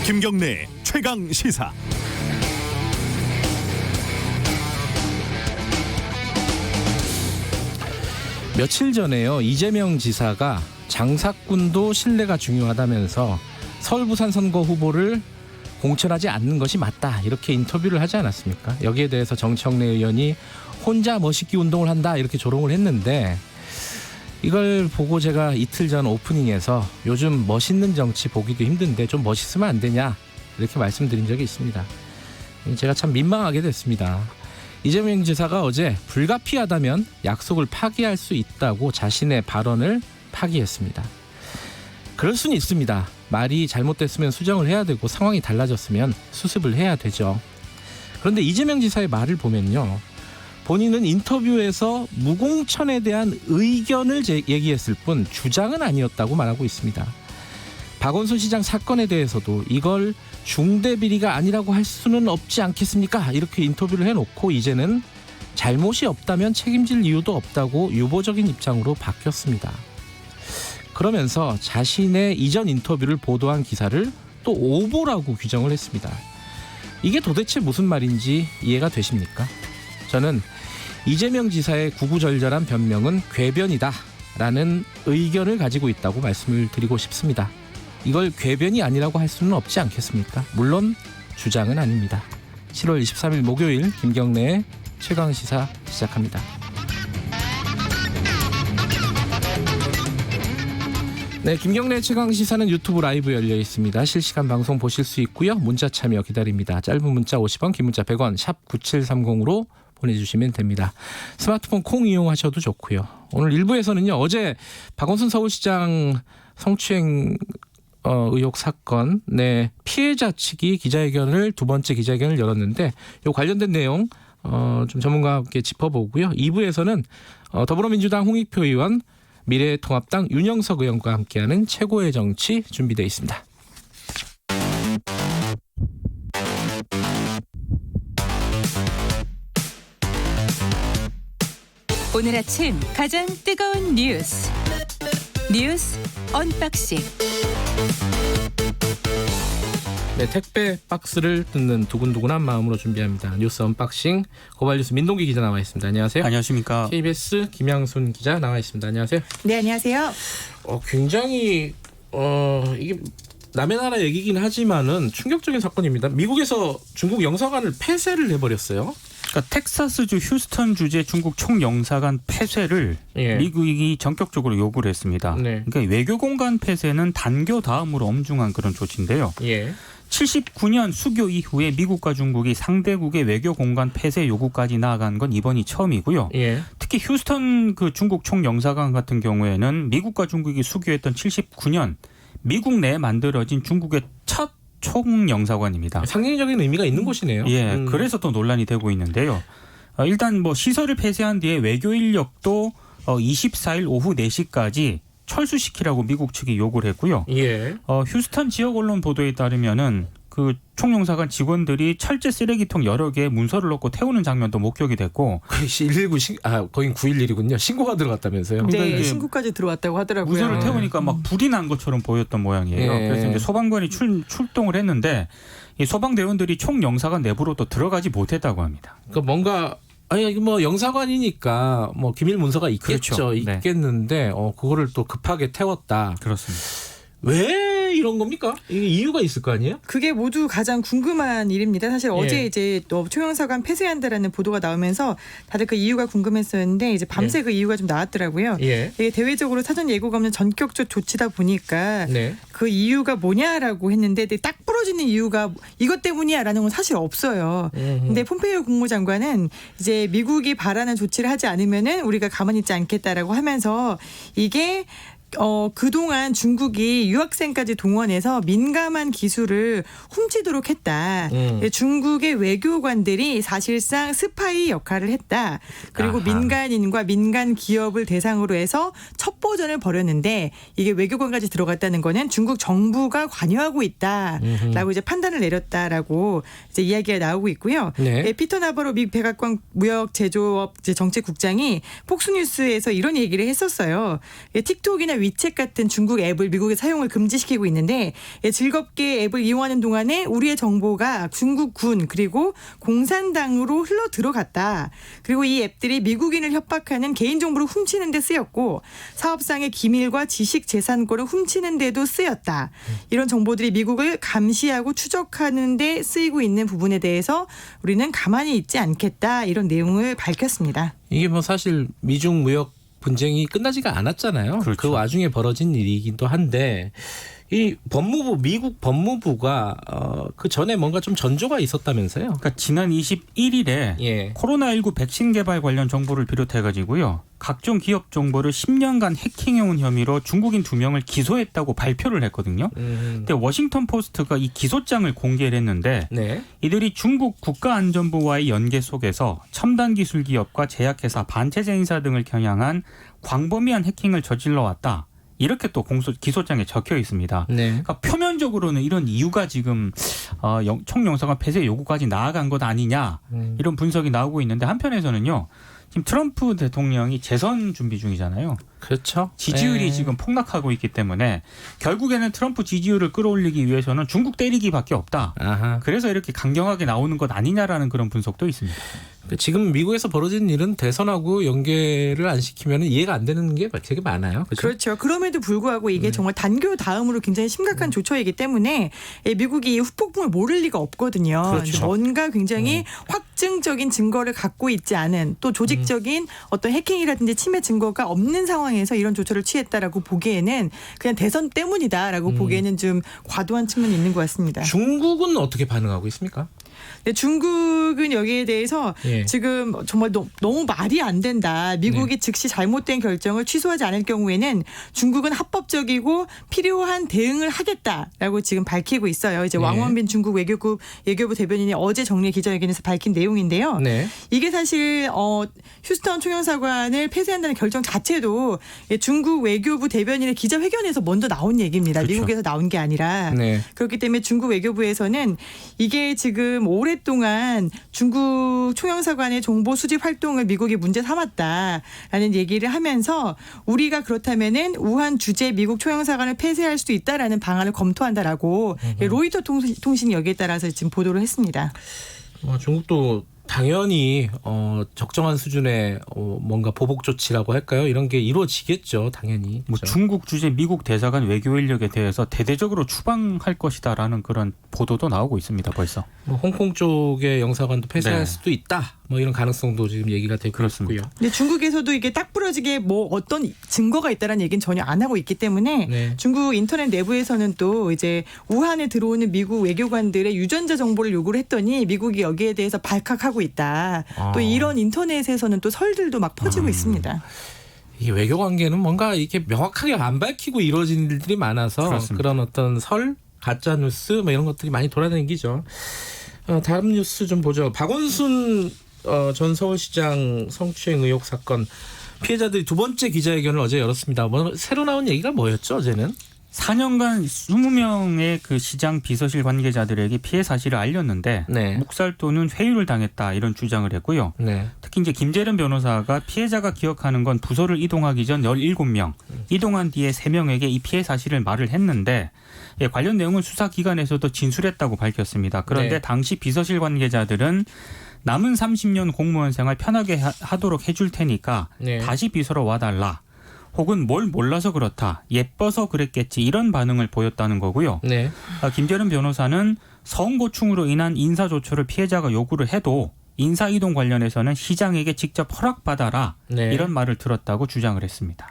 김경래 최강 시사. 며칠 전에요, 이재명 지사가 장사꾼도 신뢰가 중요하다면서 서울 부산 선거 후보를 공천하지 않는 것이 맞다, 이렇게 인터뷰를 하지 않았습니까? 여기에 대해서 정청래 의원이 혼자 멋있기 운동을 한다, 이렇게 조롱을 했는데, 이걸 보고 제가 이틀 전 오프닝에서 요즘 멋있는 정치 보기도 힘든데 좀 멋있으면 안 되냐, 이렇게 말씀드린 적이 있습니다. 제가 참 민망하게 됐습니다. 이재명 지사가 어제 불가피하다면 약속을 파기할 수 있다고 자신의 발언을 파기했습니다. 그럴 수는 있습니다. 말이 잘못됐으면 수정을 해야 되고 상황이 달라졌으면 수습을 해야 되죠. 그런데 이재명 지사의 말을 보면요, 본인은 인터뷰에서 무공천에 대한 의견을 얘기했을 뿐 주장은 아니었다고 말하고 있습니다. 박원순 시장 사건에 대해서도 이걸 중대비리가 아니라고 할 수는 없지 않겠습니까? 이렇게 인터뷰를 해놓고 이제는 잘못이 없다면 책임질 이유도 없다고 유보적인 입장으로 바뀌었습니다. 그러면서 자신의 이전 인터뷰를 보도한 기사를 또 오보라고 규정을 했습니다. 이게 도대체 무슨 말인지 이해가 되십니까? 저는 이재명 지사의 구구절절한 변명은 궤변이다 라는 의견을 가지고 있다고 말씀을 드리고 싶습니다. 이걸 궤변이 아니라고 할 수는 없지 않겠습니까? 물론 주장은 아닙니다. 7월 23일 목요일 김경래의 최강시사 시작합니다. 네, 김경래 최강시사는 유튜브 라이브 열려 있습니다. 실시간 방송 보실 수 있고요. 문자 참여 기다립니다. 짧은 문자 50원, 긴 문자 100원, 샵 9730으로 보내주시면 됩니다. 스마트폰 콩 이용하셔도 좋고요. 오늘 1부에서는요, 어제 박원순 서울시장 성추행 의혹 사건 피해자 측이 기자회견을 두 번째 기자회견을 열었는데 이 관련된 내용 좀 전문가와 함께 짚어보고요. 2부에서는 더불어민주당 홍익표 의원, 미래통합당 윤영석 의원과 함께하는 최고의 정치 준비되어 있습니다. 오늘 아침 가장 뜨거운 뉴스 언박싱. 네, 택배 박스를 뜯는 두근두근한 마음으로 준비합니다. 뉴스 언박싱, 고발뉴스 민동기 기자 나와 있습니다. 안녕하세요. 안녕하십니까. KBS 김양순 기자 나와 있습니다. 안녕하세요. 네, 안녕하세요. 굉장히 이게 남의 나라 얘기긴 하지만은 충격적인 사건입니다. 미국에서 중국 영사관을 폐쇄를 해버렸어요. 그러니까 텍사스주 휴스턴 주재 중국 총영사관 폐쇄를 미국이 전격적으로 요구를 했습니다. 네. 그러니까 외교 공간 폐쇄는 단교 다음으로 엄중한 그런 조치인데요. 79년 수교 이후에 미국과 중국이 상대국의 외교 공간 폐쇄 요구까지 나아간 건 이번이 처음이고요. 특히 휴스턴 그 중국 총영사관 같은 경우에는 미국과 중국이 수교했던 79년 미국 내에 만들어진 중국의 첫 총영사관입니다. 상징적인 의미가 있는 곳이네요. 그래서 또 논란이 되고 있는데요. 일단 시설을 폐쇄한 뒤에 외교 인력도 24일 오후 4시까지 철수시키라고 미국 측이 요구를 했고요. 휴스턴 지역 언론 보도에 따르면은 그 총영사관 직원들이 철제 쓰레기통 여러 개에 문서를 넣고 태우는 장면도 목격이 됐고, 119 거긴 911이군요. 신고가 들어갔다면서요? 네, 신고까지 들어왔다고 하더라고요. 문서를 태우니까 막 불이 난 것처럼 보였던 모양이에요. 그래서 이제 소방관이 출동을 했는데 이 소방대원들이 총영사관 내부로 또 들어가지 못했다고 합니다. 그러니까 뭔가 영사관이니까 기밀 문서가 있겠죠. 그렇죠. 있겠는데 그거를 또 급하게 태웠다. 그렇습니다. 왜 이런 겁니까? 이게 이유가 있을 거 아니에요? 그게 모두 가장 궁금한 일입니다. 사실 어제 이제 또 총영사관 폐쇄한다라는 보도가 나오면서 다들 그 이유가 궁금했었는데 이제 밤새 그 이유가 좀 나왔더라고요. 이게 대외적으로 사전 예고가 없는 전격적 조치다 보니까 그 이유가 뭐냐라고 했는데 딱 부러지는 이유가 이것 때문이야라는 건 사실 없어요. 근데 폼페이오 국무장관은 이제 미국이 바라는 조치를 하지 않으면은 우리가 가만히 있지 않겠다라고 하면서 이게 그동안 중국이 유학생까지 동원해서 민감한 기술을 훔치도록 했다. 중국의 외교관들이 사실상 스파이 역할을 했다. 그리고 민간인과 민간 기업을 대상으로 해서 첩보전을 벌였는데 이게 외교관까지 들어갔다는 거는 중국 정부가 관여하고 있다라고 이제 판단을 내렸다라고 이제 이야기가 나오고 있고요. 피터 나바로 미 백악관 무역 제조업 정책국장이 폭스뉴스에서 이런 얘기를 했었어요. 틱톡이나 위챗 같은 중국 앱을 미국에 사용을 금지시키고 있는데 즐겁게 앱을 이용하는 동안에 우리의 정보가 중국군 그리고 공산당으로 흘러 들어갔다. 그리고 이 앱들이 미국인을 협박하는 개인정보를 훔치는 데 쓰였고 사업상의 기밀과 지식 재산권을 훔치는 데도 쓰였다. 이런 정보들이 미국을 감시하고 추적하는 데 쓰이고 있는 부분에 대해서 우리는 가만히 있지 않겠다. 이런 내용을 밝혔습니다. 이게 뭐 사실 미중 무역 분쟁이 끝나지가 않았잖아요. 그렇죠. 그 와중에 벌어진 일이기도 한데 이 법무부 미국 법무부가 그 전에 뭔가 좀 전조가 있었다면서요? 그러니까 지난 21일에 예. 코로나19 백신 개발 관련 정보를 비롯해 가지고요. 각종 기업 정보를 10년간 해킹해온 혐의로 중국인 2명을 기소했다고 발표를 했거든요. 근데 워싱턴 포스트가 이 기소장을 공개를 했는데 네. 이들이 중국 국가안전부와의 연계 속에서 첨단 기술 기업과 제약회사, 반체제 인사 등을 겨냥한 광범위한 해킹을 저질러 왔다. 이렇게 또 기소장에 적혀 있습니다. 네. 그러니까 표면적으로는 이런 이유가 지금 총영사관 폐쇄 요구까지 나아간 것 아니냐 이런 분석이 나오고 있는데 한편에서는요. 지금 트럼프 대통령이 재선 준비 중이잖아요. 그렇죠. 지지율이 네. 지금 폭락하고 있기 때문에 결국에는 트럼프 지지율을 끌어올리기 위해서는 중국 때리기밖에 없다. 아하. 그래서 이렇게 강경하게 나오는 것 아니냐라는 그런 분석도 있습니다. 지금 미국에서 벌어진 일은 대선하고 연계를 안 시키면 이해가 안 되는 게 되게 많아요. 그렇죠? 그렇죠. 그럼에도 불구하고 이게 정말 단교 다음으로 굉장히 심각한 조처이기 때문에 미국이 이 후폭풍을 모를 리가 없거든요. 그렇죠. 뭔가 굉장히 확증적인 증거를 갖고 있지 않은 또 조직적인 어떤 해킹이라든지 침해 증거가 없는 상황에서 이런 조처를 취했다라고 보기에는 그냥 대선 때문이다라고 보기에는 좀 과도한 측면이 있는 것 같습니다. 중국은 어떻게 반응하고 있습니까? 네, 중국은 여기에 대해서 예. 지금 정말 너무 말이 안 된다. 미국이 즉시 잘못된 결정을 취소하지 않을 경우에는 중국은 합법적이고 필요한 대응을 하겠다라고 지금 밝히고 있어요. 이제 네. 왕원빈 중국 외교부 대변인이 어제 정례 기자회견에서 밝힌 내용인데요. 네. 이게 사실 휴스턴 총영사관을 폐쇄한다는 결정 자체도 중국 외교부 대변인의 기자회견에서 먼저 나온 얘기입니다. 그렇죠. 미국에서 나온 게 아니라. 네. 그렇기 때문에 중국 외교부에서는 이게 지금 오랫동안 중국 총영사관의 정보 수집 활동을 미국이 문제 삼았다라는 얘기를 하면서 우리가 그렇다면은 우한 주재 미국 총영사관을 폐쇄할 수도 있다라는 방안을 검토한다라고 로이터 통신이 여기에 따라서 지금 보도를 했습니다. 중국도 당연히 적정한 수준의 뭔가 보복 조치라고 할까요? 이런 게 이루어지겠죠, 당연히. 뭐 그렇죠? 중국 주재 미국 대사관 외교 인력에 대해서 대대적으로 추방할 것이다라는 그런 보도도 나오고 있습니다. 벌써. 뭐 홍콩 쪽의 영사관도 폐쇄할 네. 수도 있다. 뭐 이런 가능성도 지금 얘기가 되고 그렇습니다. 있고요. 근데 중국에서도 이게 딱 부러지게 뭐 어떤 증거가 있다라는 얘기는 전혀 안 하고 있기 때문에 네. 중국 인터넷 내부에서는 또 이제 우한에 들어오는 미국 외교관들의 유전자 정보를 요구를 했더니 미국이 여기에 대해서 발칵하고 있다. 또 이런 인터넷에서는 또 설들도 막 퍼지고 있습니다. 이 외교 관계는 뭔가 이렇게 명확하게 안 밝히고 이루어진 일들이 많아서 그렇습니다. 그런 어떤 설, 가짜 뉴스 뭐 이런 것들이 많이 돌아다니기죠. 다음 뉴스 좀 보죠. 박원순 전 서울시장 성추행 의혹 사건 피해자들이 두 번째 기자회견을 어제 열었습니다. 새로 나온 얘기가 뭐였죠, 어제는? 4년간 20명의 그 시장 비서실 관계자들에게 피해 사실을 알렸는데 네. 묵살 또는 회유를 당했다 이런 주장을 했고요. 네. 특히 이제 김재련 변호사가 피해자가 기억하는 건 부서를 이동하기 전 17명, 이동한 뒤에 3명에게 이 피해 사실을 말을 했는데 관련 내용은 수사기관에서도 진술했다고 밝혔습니다. 그런데 네. 당시 비서실 관계자들은 남은 30년 공무원 생활 편하게 하도록 해줄 테니까 네. 다시 비서로 와달라. 혹은 뭘 몰라서 그렇다. 예뻐서 그랬겠지. 이런 반응을 보였다는 거고요. 네. 김재련 변호사는 성고충으로 인한 인사조처를 피해자가 요구를 해도 인사이동 관련해서는 시장에게 직접 허락받아라. 네. 이런 말을 들었다고 주장을 했습니다.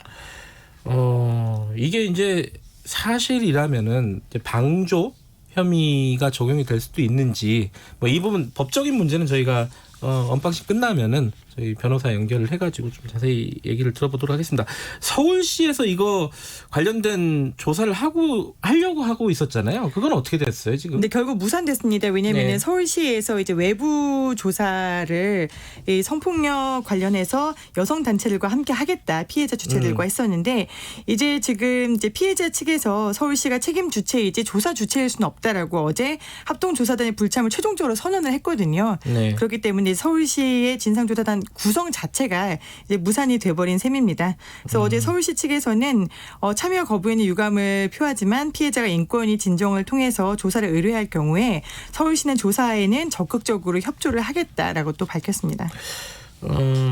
이게 이제 사실이라면은 이제 방조 혐의가 적용이 될 수도 있는지 뭐 이 부분 법적인 문제는 저희가 언박싱 끝나면은 저희 변호사 연결을 해가지고 좀 자세히 얘기를 들어보도록 하겠습니다. 서울시에서 이거 관련된 조사를 하려고 하고 있었잖아요. 그건 어떻게 됐어요 지금? 근데 결국 무산됐습니다. 왜냐하면 네. 서울시에서 이제 외부 조사를 이 성폭력 관련해서 여성 단체들과 함께 하겠다 피해자 주체들과 했었는데 이제 지금 이제 피해자 측에서 서울시가 책임 주체이지 조사 주체일 수는 없다라고 어제 합동조사단의 불참을 최종적으로 선언을 했거든요. 네. 그렇기 때문에 서울시의 진상조사단 구성 자체가 이제 무산이 돼버린 셈입니다. 그래서 어제 서울시 측에서는 참여 거부에는 유감을 표하지만 피해자가 인권위 진정을 통해서 조사를 의뢰할 경우에 서울시는 조사에는 적극적으로 협조를 하겠다라고 또 밝혔습니다.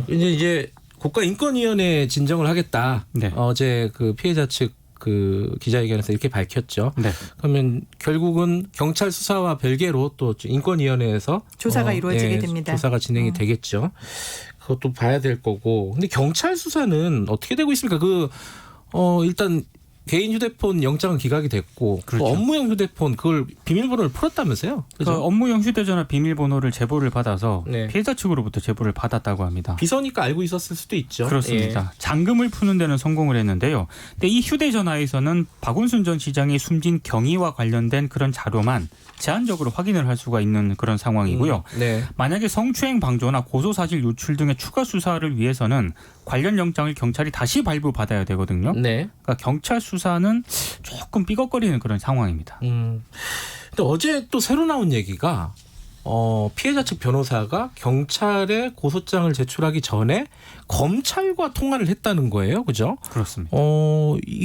이제 국가인권위원회 진정을 하겠다. 네. 어제 그 피해자 측 그 기자회견에서 이렇게 밝혔죠. 네. 그러면 결국은 경찰 수사와 별개로 또 인권위원회에서 조사가 이루어지게 됩니다. 조사가 진행이 되겠죠. 그것도 봐야 될 거고. 근데 경찰 수사는 어떻게 되고 있습니까? 일단 개인 휴대폰 영장은 기각이 됐고 그렇죠. 업무용 휴대폰 그걸 비밀번호를 풀었다면서요? 그 그죠? 업무용 휴대전화 비밀번호를 제보를 받아서 네. 피해자 측으로부터 제보를 받았다고 합니다. 비서니까 알고 있었을 수도 있죠. 그렇습니다. 잔금을 푸는 데는 성공을 했는데요. 근데 이 휴대전화에서는 박원순 전 시장이 숨진 경위와 관련된 그런 자료만 제한적으로 확인을 할 수가 있는 그런 상황이고요. 네. 만약에 성추행 방조나 고소사실 유출 등의 추가 수사를 위해서는 관련 영장을 경찰이 다시 발부받아야 되거든요. 네. 그러니까 경찰 수사는 조금 삐걱거리는 그런 상황입니다. 근데 어제 또 새로 나온 얘기가 피해자 측 변호사가 경찰에 고소장을 제출하기 전에 검찰과 통화를 했다는 거예요, 그죠? 그렇습니다.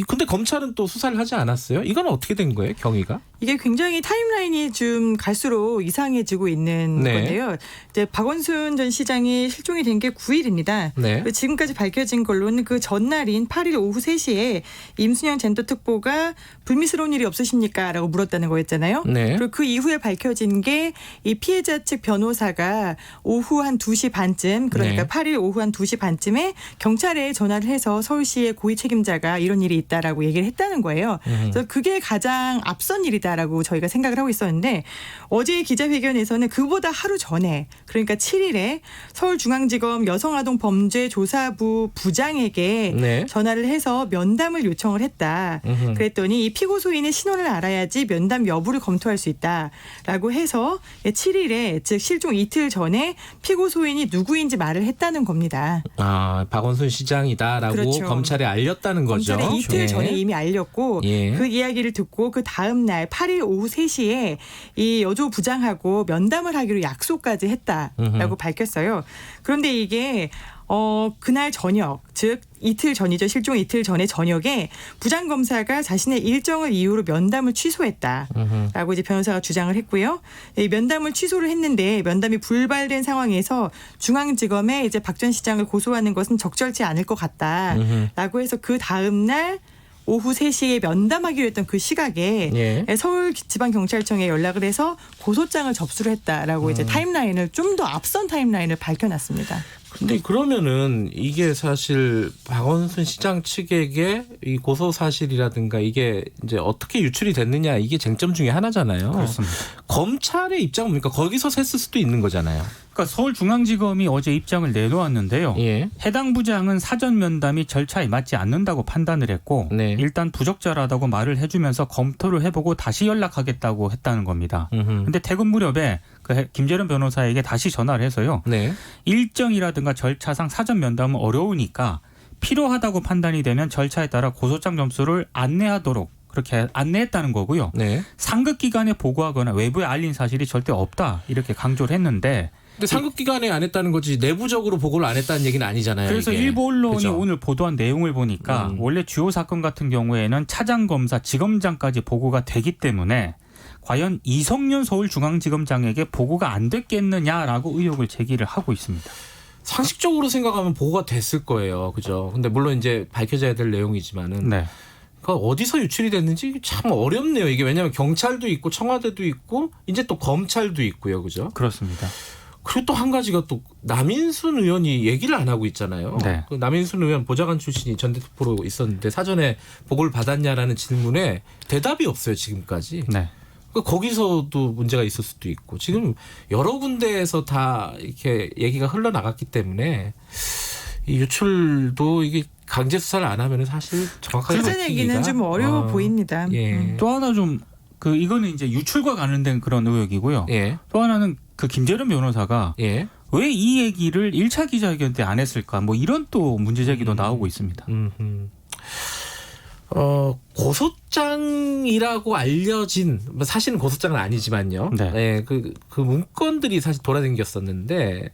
근데 검찰은 또 수사를 하지 않았어요. 이건 어떻게 된 거예요, 경위가? 이게 굉장히 타임라인이 좀 갈수록 이상해지고 있는 네. 건데요. 이제 박원순 전 시장이 실종이 된 게 9일입니다. 네. 지금까지 밝혀진 걸로는 그 전날인 8일 오후 3시에 임순영 젠더특보가 불미스러운 일이 없으십니까? 라고 물었다는 거였잖아요. 네. 그리고 그 이후에 밝혀진 게 이 피해자 측 변호사가 오후 한 2시 반쯤 그러니까 네. 8일 오후 한 2시 반쯤에 경찰에 전화를 해서 서울시의 고위 책임자가 이런 일이 있다라고 얘기를 했다는 거예요. 그래서 그게 가장 앞선 일이다라고 저희가 생각을 하고 있었는데 어제 기자회견에서는 그보다 하루 전에 그러니까 7일에 서울중앙지검 여성아동범죄조사부 부장에게 네. 전화를 해서 면담을 요청을 했다. 그랬더니 이 피고소인의 신원을 알아야지 면담 여부를 검토할 수 있다라고 해서 7일에 즉 실종 이틀 전에 피고소인이 누구인지 말을 했다는 겁니다. 박원순 시장이다라고 그렇죠. 검찰에 알렸다는 거죠. 검찰에 이틀 네. 전에 이미 알렸고 예. 그 이야기를 듣고 그 다음 날 8일 오후 3시에 이 여조 부장하고 면담을 하기로 약속까지 했다라고 밝혔어요. 그런데 이게 그날 저녁 즉 이틀 전이죠. 실종 이틀 전에 저녁에 부장검사가 자신의 일정을 이유로 면담을 취소했다라고 이제 변호사가 주장을 했고요. 이 면담을 취소를 했는데 면담이 불발된 상황에서 중앙지검에 이제 박 전 시장을 고소하는 것은 적절치 않을 것 같다라고 해서 그 다음 날 오후 3시에 면담하기로 했던 그 시각에 예. 서울지방경찰청에 연락을 해서 고소장을 접수를 했다라고 이제 타임라인을 좀 더 앞선 타임라인을 밝혀놨습니다. 근데 그러면은 이게 사실 박원순 시장 측에게 이 고소 사실이라든가 이게 이제 어떻게 유출이 됐느냐 이게 쟁점 중에 하나잖아요. 그렇습니다. 검찰의 입장은 뭡니까? 거기서 셌을 수도 있는 거잖아요. 그러니까 서울중앙지검이 어제 입장을 내놓았는데요. 예. 해당 부장은 사전 면담이 절차에 맞지 않는다고 판단을 했고 네. 일단 부적절하다고 말을 해주면서 검토를 해보고 다시 연락하겠다고 했다는 겁니다. 근데 퇴근 무렵에 그 김재련 변호사에게 다시 전화를 해서요. 네. 일정이라든가 절차상 사전 면담은 어려우니까 필요하다고 판단이 되면 절차에 따라 고소장 점수를 안내하도록 그렇게 안내했다는 거고요. 네. 상급 기관에 보고하거나 외부에 알린 사실이 절대 없다 이렇게 강조를 했는데 근데 상급 기관에 안 했다는 거지 내부적으로 보고를 안 했다는 얘기는 아니잖아요. 그래서 이게. 일부 언론이 그죠? 오늘 보도한 내용을 보니까 원래 주요 사건 같은 경우에는 차장검사, 지검장까지 보고가 되기 때문에 과연 이성윤 서울중앙지검장에게 보고가 안 됐겠느냐라고 의혹을 제기를 하고 있습니다. 상식적으로 생각하면 보고가 됐을 거예요. 그죠? 근데 물론 이제 밝혀져야 될 내용이지만은 네. 그러니까 어디서 유출이 됐는지 참 어렵네요. 이게 왜냐하면 경찰도 있고 청와대도 있고 이제 또 검찰도 있고요. 그죠? 그렇습니다. 그리고 또 한 가지가 또 남인순 의원이 얘기를 안 하고 있잖아요. 네. 그 남인순 의원 보좌관 출신이 전대특보로 있었는데 사전에 보고를 받았냐라는 질문에 대답이 없어요. 지금까지. 네. 그러니까 거기서도 문제가 있을 수도 있고 지금 여러 군데에서 다 이렇게 얘기가 흘러나갔기 때문에 이 유출도 이게 강제 수사를 안 하면 사실 정확하게 사전 얘기는 좀 어려워 보입니다. 예. 또 하나 좀 이거는 이제 유출과 관련된 그런 의혹이고요. 예. 또 하나는 그 김재련 변호사가 예. 왜 이 얘기를 1차 기자회견 때 안 했을까? 뭐 이런 또 문제 제기도 나오고 있습니다. 고소장이라고 알려진, 사실은 고소장은 아니지만요. 네. 네, 그 문건들이 사실 돌아다녔었는데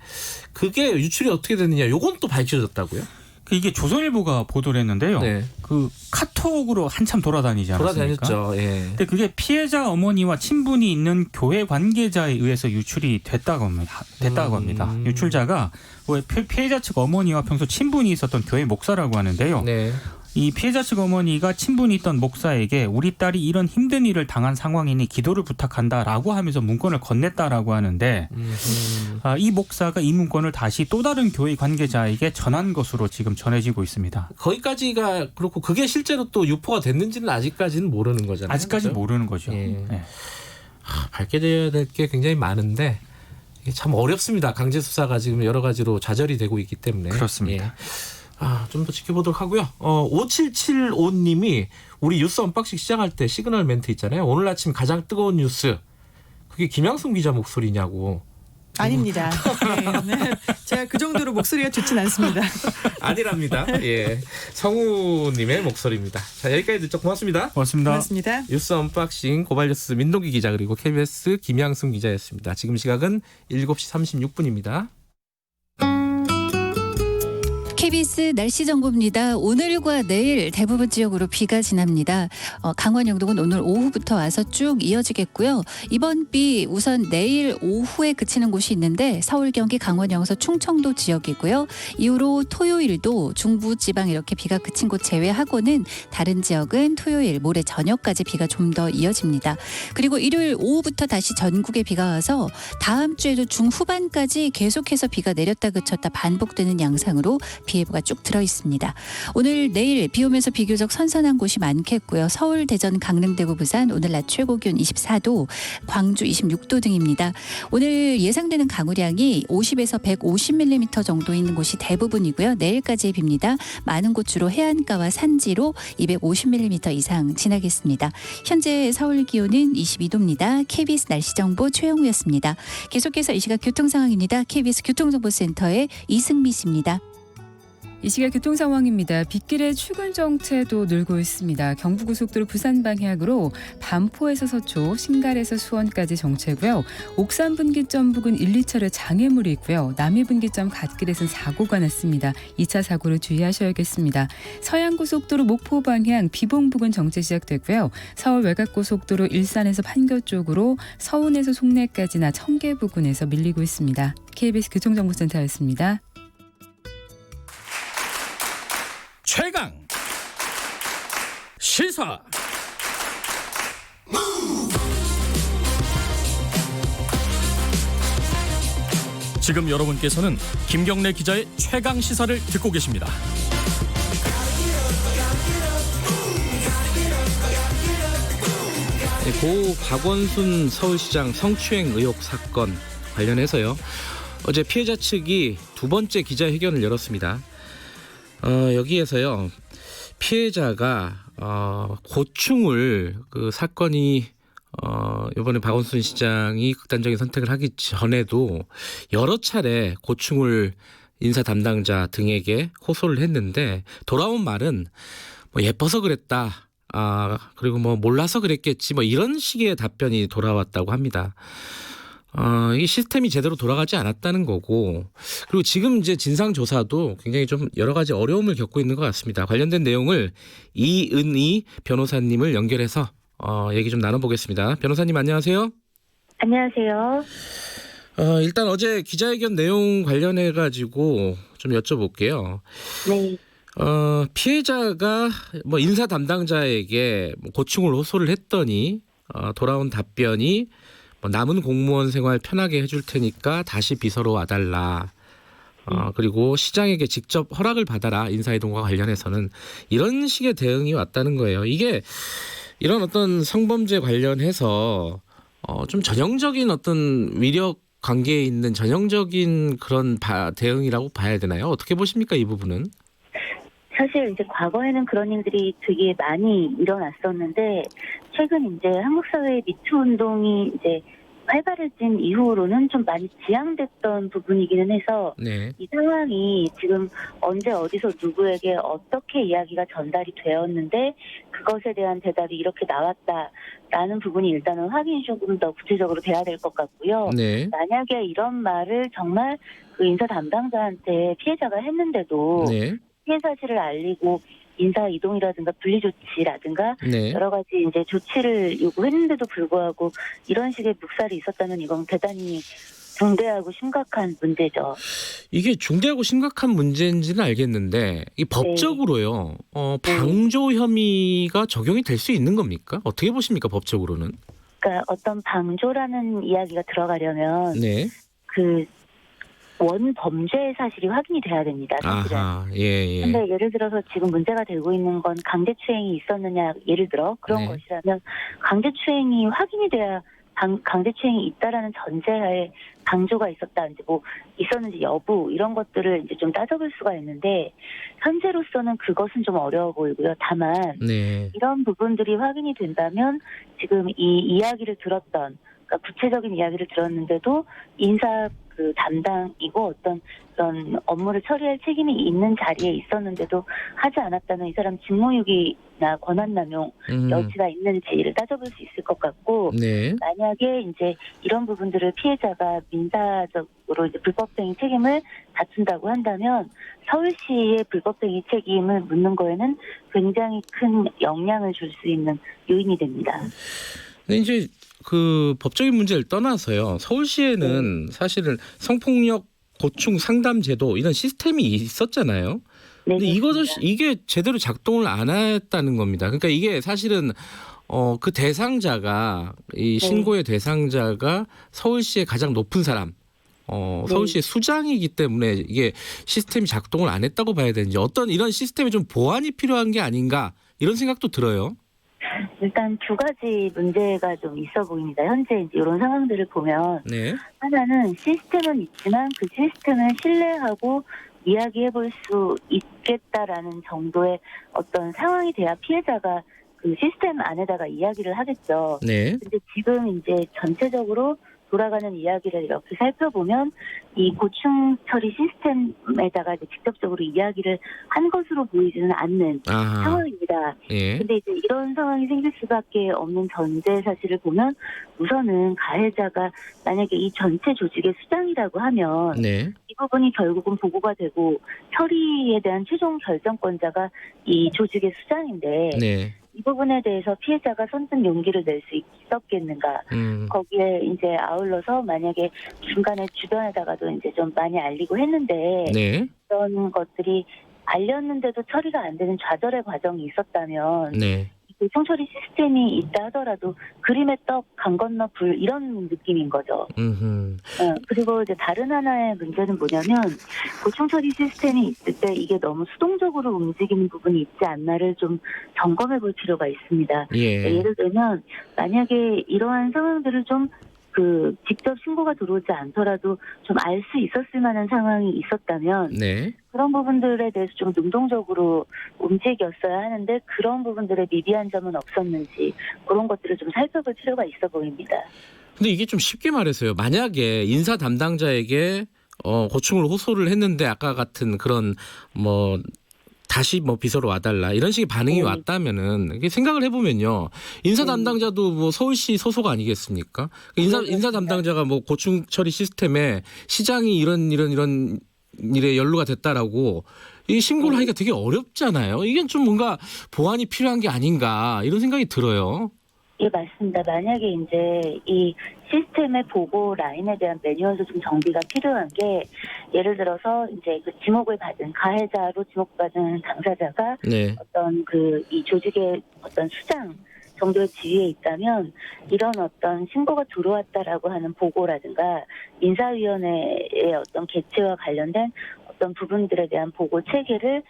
그게 유출이 어떻게 됐느냐, 요건 또 밝혀졌다고요? 이게 조선일보가 보도를 했는데요. 네. 그 카톡으로 한참 돌아다니지 않았습니까? 돌아다녔죠. 예. 근데 그게 피해자 어머니와 친분이 있는 교회 관계자에 의해서 유출이 됐다고 합니다. 유출자가 피해자 측 어머니와 평소 친분이 있었던 교회 목사라고 하는데요. 네. 이 피해자 측 어머니가 친분이 있던 목사에게 우리 딸이 이런 힘든 일을 당한 상황이니 기도를 부탁한다라고 하면서 문건을 건넸다라고 하는데 이 목사가 이 문건을 다시 또 다른 교회 관계자에게 전한 것으로 지금 전해지고 있습니다. 거기까지가 그렇고 그게 실제로 또 유포가 됐는지는 아직까지는 모르는 거잖아요. 아직까지 그렇죠? 모르는 거죠. 예. 네. 밝혀져야 될 게 굉장히 많은데 이게 참 어렵습니다. 강제 수사가 지금 여러 가지로 좌절이 되고 있기 때문에. 그렇습니다. 예. 좀 더 지켜보도록 하고요. 5775님이 우리 뉴스 언박싱 시작할 때 시그널 멘트 있잖아요. 오늘 아침 가장 뜨거운 뉴스. 그게 김양순 기자 목소리냐고. 아닙니다. 네. 제가 그 정도로 목소리가 좋진 않습니다. 아니랍니다. 예, 성우님의 목소리입니다. 자, 여기까지 듣죠. 고맙습니다. 고맙습니다. 고맙습니다. 뉴스 언박싱 고발뉴스 민동기 기자 그리고 KBS 김양순 기자였습니다. 지금 시각은 7시 36분입니다. KBS 날씨 정보입니다. 오늘과 내일 대부분 지역으로 비가 지납니다. 강원 영동은 오늘 오후부터 와서 쭉 이어지겠고요. 이번 비 우선 내일 오후에 그치는 곳이 있는데 서울, 경기, 강원, 영서, 충청도 지역이고요. 이후로 토요일도 중부 지방 이렇게 비가 그친 곳 제외하고는 다른 지역은 토요일 모레 저녁까지 비가 좀 더 이어집니다. 그리고 일요일 오후부터 다시 전국에 비가 와서 다음 주에도 중후반까지 계속해서 비가 내렸다 그쳤다 반복되는 양상으로 비 예보가 쭉 들어 있습니다. 오늘 내일 비 오면서 비교적 선선한 곳이 많겠고요. 서울, 대전, 강릉, 대구, 부산 오늘 낮 최고 기온 24도, 광주 26도 등입니다. 오늘 예상되는 강우량이 50에서 150mm 정도 있는 곳이 대부분이고요. 내일까지의 비입니다. 많은 곳 주로 해안가와 산지로 250mm 이상 지나겠습니다. 현재 서울 기온은 22도입니다. KBS 날씨 정보 최영우였습니다. 계속해서 이 시각 교통 상황입니다. KBS 교통정보센터의 이승미 씨입니다. 이 시각 교통 상황입니다. 빗길의 출근 정체도 늘고 있습니다. 경부고속도로 부산 방향으로 반포에서 서초, 신갈에서 수원까지 정체고요. 옥산 분기점 부근 1, 2차로 장애물이 있고요. 남이 분기점 갓길에서는 사고가 났습니다. 2차 사고를 주의하셔야겠습니다. 서양고속도로 목포 방향 비봉 부근 정체 시작되고요. 서울 외곽고속도로 일산에서 판교 쪽으로 서운에서 송내까지나 청계 부근에서 밀리고 있습니다. KBS 교통정보센터였습니다. 최강 시사. 지금 여러분께서는 김경래 기자의 최강 시사를 듣고 계십니다. 고 박원순 서울시장 성추행 의혹 사건 관련해서요. 어제 피해자 측이 두 번째 기자회견을 열었습니다. 여기에서요, 피해자가 고충을 그 사건이 이번에 박원순 시장이 극단적인 선택을 하기 전에도 여러 차례 고충을 인사 담당자 등에게 호소를 했는데 돌아온 말은 뭐 예뻐서 그랬다. 그리고 뭐 몰라서 그랬겠지. 뭐 이런 식의 답변이 돌아왔다고 합니다. 이 시스템이 제대로 돌아가지 않았다는 거고, 그리고 지금 이제 진상조사도 굉장히 좀 여러 가지 어려움을 겪고 있는 것 같습니다. 관련된 내용을 이은희 변호사님을 연결해서 얘기 좀 나눠보겠습니다. 변호사님 안녕하세요. 안녕하세요. 일단 어제 기자회견 내용 관련해가지고 좀 여쭤볼게요. 네. 피해자가 뭐 인사 담당자에게 고충을 호소를 했더니 돌아온 답변이 남은 공무원 생활 편하게 해줄 테니까 다시 비서로 와달라. 그리고 시장에게 직접 허락을 받아라. 인사이동과 관련해서는 이런 식의 대응이 왔다는 거예요. 이게 이런 어떤 성범죄 관련해서 좀 전형적인 어떤 위력 관계에 있는 전형적인 그런 대응이라고 봐야 되나요? 어떻게 보십니까, 이 부분은? 사실 이제 과거에는 그런 일들이 되게 많이 일어났었는데 최근 이제 한국 사회의 미투 운동이 이제 활발해진 이후로는 좀 많이 지양됐던 부분이기는 해서 네. 이 상황이 지금 언제 어디서 누구에게 어떻게 이야기가 전달이 되었는데 그것에 대한 대답이 이렇게 나왔다라는 부분이 일단은 확인이 조금 더 구체적으로 돼야 될 것 같고요. 네. 만약에 이런 말을 정말 그 인사 담당자한테 피해자가 했는데도 네. 피해 사실을 알리고 인사 이동이라든가 분리 조치라든가 네. 여러 가지 이제 조치를 요구했는데도 불구하고 이런 식의 묵살이 있었다면 이건 대단히 중대하고 심각한 문제죠. 이게 중대하고 심각한 문제인지는 알겠는데 이 법적으로요. 방조 혐의가 적용이 될 수 있는 겁니까? 어떻게 보십니까? 법적으로는? 그러니까 어떤 방조라는 이야기가 들어가려면 네. 그 원 범죄 사실이 확인이 돼야 됩니다. 사실은. 아하. 예. 근데 예를 들어서 지금 문제가 되고 있는 건 강제추행이 있었느냐, 예를 들어 그런 네. 것이라면 강제추행이 확인이 돼야 강제추행이 있다라는 전제하에 방조가 있었다, 이제 뭐 있었는지 여부 이런 것들을 이제 좀 따져볼 수가 있는데 현재로서는 그것은 좀 어려워 보이고요. 다만 네. 이런 부분들이 확인이 된다면 지금 이 이야기를 들었던, 그러니까 구체적인 이야기를 들었는데도 인사 그 담당이고 어떤 그런 업무를 처리할 책임이 있는 자리에 있었는데도 하지 않았다는 이 사람 직무유기나 권한남용 여지가 있는지를 따져볼 수 있을 것 같고, 네. 만약에 이제 이런 부분들을 피해자가 민사적으로 이제 불법행위 책임을 다툰다고 한다면 서울시의 불법행위 책임을 묻는 거에는 굉장히 큰 영향을 줄 수 있는 요인이 됩니다. 근데 이제 그 법적인 문제를 떠나서요. 서울시에는 사실은 성폭력 고충 상담 제도 이런 시스템이 있었잖아요. 네, 근데 이게 제대로 작동을 안 했다는 겁니다. 그러니까 이게 사실은 그 대상자가 이 신고의 대상자가 서울시의 가장 높은 사람, 서울시의 수장이기 때문에 이게 시스템이 작동을 안 했다고 봐야 되는지, 어떤 이런 시스템이 좀 보완이 필요한 게 아닌가 이런 생각도 들어요. 일단 두 가지 문제가 좀 있어 보입니다. 현재 이제 이런 상황들을 보면 네. 하나는 시스템은 있지만 그 시스템을 신뢰하고 이야기해 볼 수 있겠다라는 정도의 어떤 상황이 돼야 피해자가 그 시스템 안에다가 이야기를 하겠죠. 네. 근데 지금 이제 전체적으로 돌아가는 이야기를 이렇게 살펴보면 이 고충 처리 시스템에다가 이제 직접적으로 이야기를 한 것으로 보이지는 않는 아하. 상황입니다. 예. 근데 이제 이런 상황이 생길 수밖에 없는 전제 사실을 보면 우선은 가해자가 만약에 이 전체 조직의 수장이라고 하면 네. 이 부분이 결국은 보고가 되고 처리에 대한 최종 결정권자가 이 조직의 수장인데 네. 이 부분에 대해서 피해자가 선뜻 용기를 낼 수 있었겠는가. 거기에 이제 아울러서 만약에 중간에 주변에다가도 이제 좀 많이 알리고 했는데 네. 그런 것들이 알렸는데도 처리가 안 되는 좌절의 과정이 있었다면 네. 고충처리 시스템이 있다 하더라도 그림의 떡, 강 건너 불 이런 느낌인 거죠. 그리고 이제 다른 하나의 문제는 뭐냐면 고충처리 시스템이 있을 때 이게 너무 수동적으로 움직이는 부분이 있지 않나를 좀 점검해 볼 필요가 있습니다. 예. 예를 들면 만약에 이러한 상황들을 좀 직접 신고가 들어오지 않더라도 좀 알 수 있었을 만한 상황이 있었다면 네. 그런 부분들에 대해서 좀 능동적으로 움직였어야 하는데 그런 부분들의 미비한 점은 없었는지 그런 것들을 좀 살펴볼 필요가 있어 보입니다. 근데 이게 좀 쉽게 말해서요. 만약에 인사 담당자에게 고충을 호소를 했는데 아까 같은 그런 뭐 다시 뭐 비서로 와달라 이런 식의 반응이 왔다면은 이게 생각을 해보면요. 인사 담당자도 뭐 서울시 소속 아니겠습니까? 인사 담당자가 뭐 고충 처리 시스템에 시장이 이런 일에 연루가 됐다라고 이 신고를 하기가 되게 어렵잖아요. 이게 좀 뭔가 보완이 필요한 게 아닌가 이런 생각이 들어요. 예, 맞습니다. 만약에 이제 이 시스템의 보고 라인에 대한 매뉴얼도 좀 정비가 필요한 게 예를 들어서 이제 그 지목을 받은 가해자로 지목받은 당사자가 네. 어떤 이 조직의 어떤 수장 정도의 지위에 있다면 이런 어떤 신고가 들어왔다라고 하는 보고라든가 인사위원회의 어떤 개최와 관련된 어떤 부분들에 대한 보고 체계를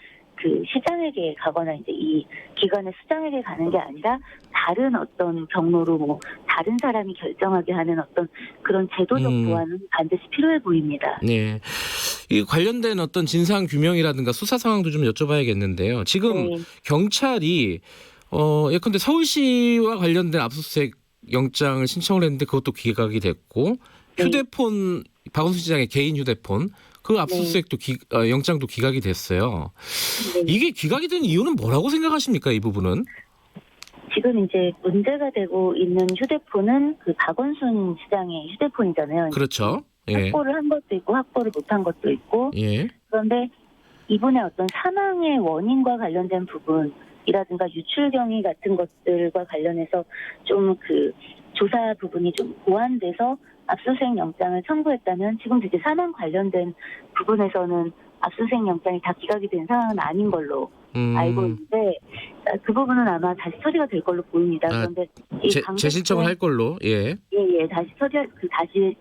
시장에게 가거나 이제 이 기관의 수장에게 가는 게 아니라 다른 어떤 경로로 뭐 다른 사람이 결정하게 하는 어떤 그런 제도적 보완은 반드시 필요해 보입니다. 네. 이 관련된 어떤 진상 규명이라든가 수사 상황도 좀 여쭤봐야겠는데요. 지금 경찰이 예컨대 서울시와 관련된 압수수색 영장을 신청을 했는데 그것도 기각이 됐고 네. 휴대폰 박원순 시장의 개인 휴대폰 그 압수수색도 영장도 기각이 됐어요. 네. 이게 기각이 된 이유는 뭐라고 생각하십니까? 이 부분은? 지금 이제 문제가 되고 있는 휴대폰은 그 박원순 시장의 휴대폰이잖아요. 그렇죠. 예. 확보를 한 것도 있고 확보를 못한 것도 있고 예. 그런데 이분의 어떤 사망의 원인과 관련된 부분이라든가 유출 경위 같은 것들과 관련해서 좀 그 조사 부분이 좀 보완돼서 압수수색 영장을 청구했다면 지금도 이제 사망 관련된 부분에서는 압수수색 영장이 다 기각이 된 상황은 아닌 걸로 알고 있는데 그 부분은 아마 다시 처리가 될 걸로 보입니다. 그런데 이 재신청을 할 걸로. 예. 예, 다시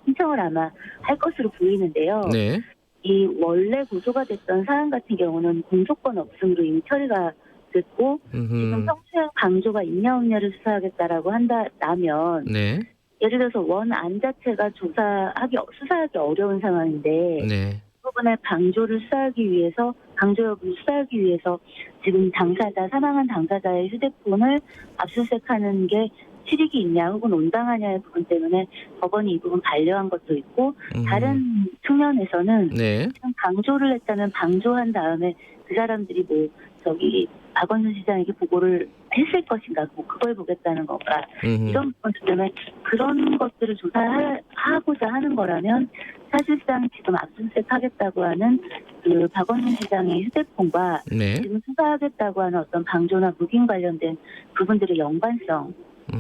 신청을 아마 할 것으로 보이는데요. 네. 이 원래 고소가 됐던 사안 같은 경우는 공소권 없음으로 이미 처리가 됐고 지금 성추행 강조가 있냐 없냐를 수사하겠다라고 한다면 네. 예를 들어서 원안 자체가 수사하기 어려운 상황인데 네. 그 부분의 강조 여부를 수사하기 위해서 지금 사망한 당사자의 휴대폰을 압수수색하는 게 실익이 있냐 혹은 온당하냐의 부분 때문에 법원이 이 부분 반려한 것도 있고 다른 측면에서는 네. 지금 방조를 했다면 방조한 다음에 그 사람들이 박원순 시장에게 보고를 했을 것인가 그걸 보겠다는 건가 이런 부분 때문에 그런 것들을 조사하고자 하는 거라면 사실상 지금 압수수색하겠다고 하는 그 박원순 시장의 휴대폰과 네. 지금 수사하겠다고 하는 어떤 방조나 묵인 관련된 부분들의 연관성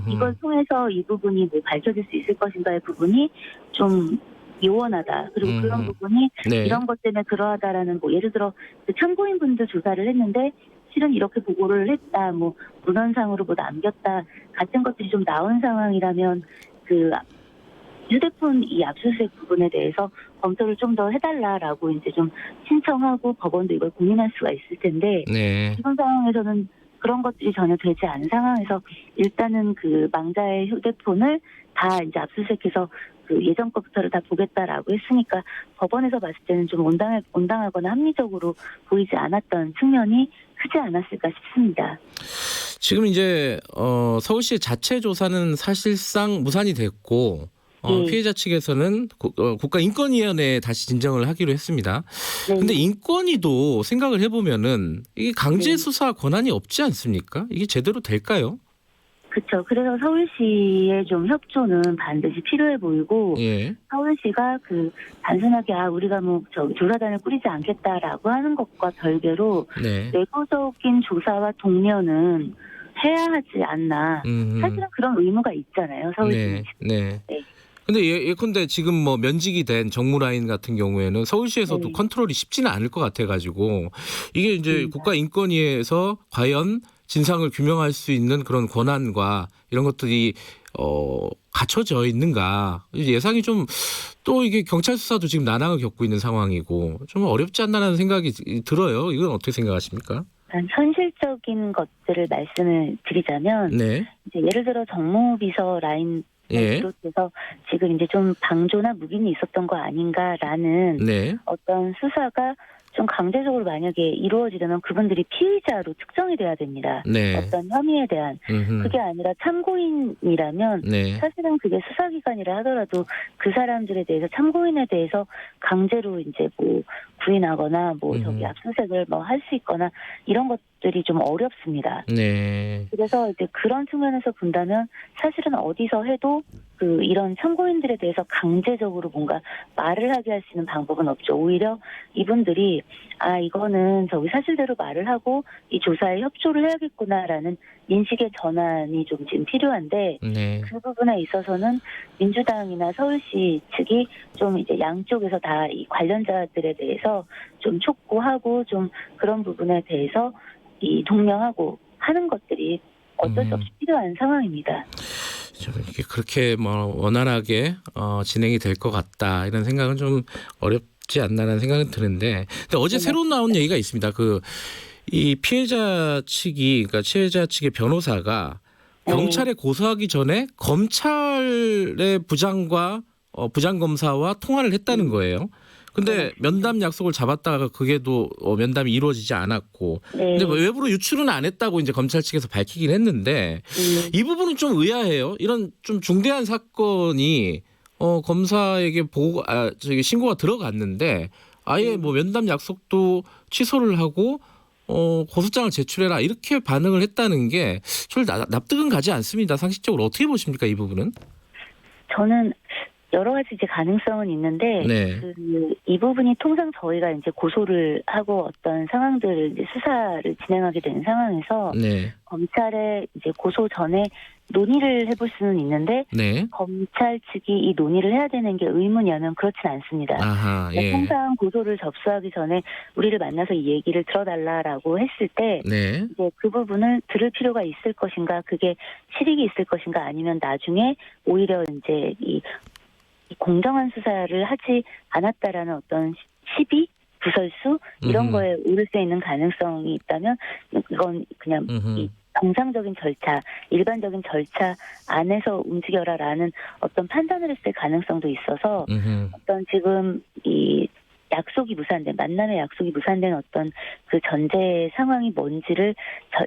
이걸 통해서 이 부분이 밝혀질 수 있을 것인가의 부분이 좀 요원하다. 그리고 그런 부분이 네. 이런 것 때문에 그러하다라는 예를 들어 그 참고인분들 조사를 했는데 실은 이렇게 보고를 했다. 문헌상으로 남겼다. 같은 것들이 좀 나온 상황이라면 그 휴대폰 이 압수수색 부분에 대해서 검토를 좀 더 해달라라고 이제 좀 신청하고 법원도 이걸 고민할 수가 있을 텐데 네. 이번 상황에서는 그런 것들이 전혀 되지 않은 상황에서 일단은 그 망자의 휴대폰을 다 이제 압수수색해서 그 예전 것부터를 다 보겠다라고 했으니까 법원에서 봤을 때는 좀 온당하거나 합리적으로 보이지 않았던 측면이 크지 않았을까 싶습니다. 지금 이제 서울시의 자체 조사는 사실상 무산이 됐고 네. 피해자 측에서는 국가인권위원회에 다시 진정을 하기로 했습니다. 그런데 네. 인권위도 생각을 해보면은 이게 강제 네. 수사 권한이 없지 않습니까? 이게 제대로 될까요? 그렇죠. 그래서 서울시의 좀 협조는 반드시 필요해 보이고 예. 서울시가 단순하게 우리가 조사단을 꾸리지 않겠다라고 하는 것과 별개로 네. 내부적인 조사와 독려는 해야 하지 않나. 사실은 그런 의무가 있잖아요. 서울시는. 네. 네. 근데 예컨대 지금 면직이 된 정무라인 같은 경우에는 서울시에서도 네. 컨트롤이 쉽지는 않을 것 같아가지고 이게 이제 맞습니다. 국가인권위에서 과연 진상을 규명할 수 있는 그런 권한과 이런 것들이 갖춰져 있는가 예상이 좀 또 이게 경찰 수사도 지금 난항을 겪고 있는 상황이고 좀 어렵지 않나라는 생각이 들어요. 이건 어떻게 생각하십니까? 현실적인 것들을 말씀을 드리자면 네. 이제 예를 들어 정무비서 라인 예. 비롯해서 지금 이제 좀 방조나 묵인이 있었던 거 아닌가라는 네. 어떤 수사가 좀 강제적으로 만약에 이루어지려면 그분들이 피의자로 특정이 돼야 됩니다. 네. 어떤 혐의에 대한 그게 아니라 참고인이라면 네. 사실은 그게 수사기관이라 하더라도 그 사람들에 대해서 참고인에 대해서 강제로 이제 구인하거나 압수수색을 할 수 있거나 이런 것들이 좀 어렵습니다. 네. 그래서 이제 그런 측면에서 본다면 사실은 어디서 해도 이런 참고인들에 대해서 강제적으로 뭔가 말을 하게 할 수 있는 방법은 없죠. 오히려 이분들이 이거는 사실대로 말을 하고 이 조사에 협조를 해야겠구나라는 인식의 전환이 좀 지금 필요한데 네. 그 부분에 있어서는 민주당이나 서울시 측이 좀 이제 양쪽에서 다 이 관련자들에 대해서 좀 촉구하고 좀 그런 부분에 대해서 이 독려하고 하는 것들이 어쩔 수 없이 필요한 상황입니다. 좀 이렇게 그렇게 원활하게 진행이 될 것 같다 이런 생각은 좀 어렵지 않나라는 생각은 드는데 근데 어제 새로 나온 얘기가 있습니다. 이 피해자 측이 그러니까 피해자 측의 변호사가 경찰에 고소하기 전에 검찰의 부장검사와 통화를 했다는 거예요. 근데 면담 약속을 잡았다가 그게 또 면담이 이루어지지 않았고, 네. 근데 뭐 외부로 유출은 안 했다고 이제 검찰 측에서 밝히긴 했는데 이 부분은 좀 의아해요. 이런 좀 중대한 사건이 검사에게 신고가 들어갔는데 아예 뭐 면담 약속도 취소를 하고 고소장을 제출해라 이렇게 반응을 했다는 게 좀 납득은 가지 않습니다. 상식적으로 어떻게 보십니까, 이 부분은? 저는 여러 가지 이제 가능성은 있는데 네. 이 부분이 통상 저희가 이제 고소를 하고 어떤 상황들을 이제 수사를 진행하게 되는 상황에서 네. 검찰에 이제 고소 전에 논의를 해볼 수는 있는데 네. 검찰 측이 이 논의를 해야 되는 게 의무냐면 그렇진 않습니다. 아하, 예. 통상 고소를 접수하기 전에 우리를 만나서 이 얘기를 들어달라라고 했을 때 네. 이제 그 부분을 들을 필요가 있을 것인가, 그게 실익이 있을 것인가, 아니면 나중에 오히려 이제 이 공정한 수사를 하지 않았다라는 어떤 시비, 구설수 이런 거에 오를 수 있는 가능성이 있다면 이건 그냥 이 정상적인 절차, 일반적인 절차 안에서 움직여라라는 어떤 판단을 했을 가능성도 있어서 어떤 지금 이 약속이 무산된, 만남의 약속이 무산된 어떤 그 전제 상황이 뭔지를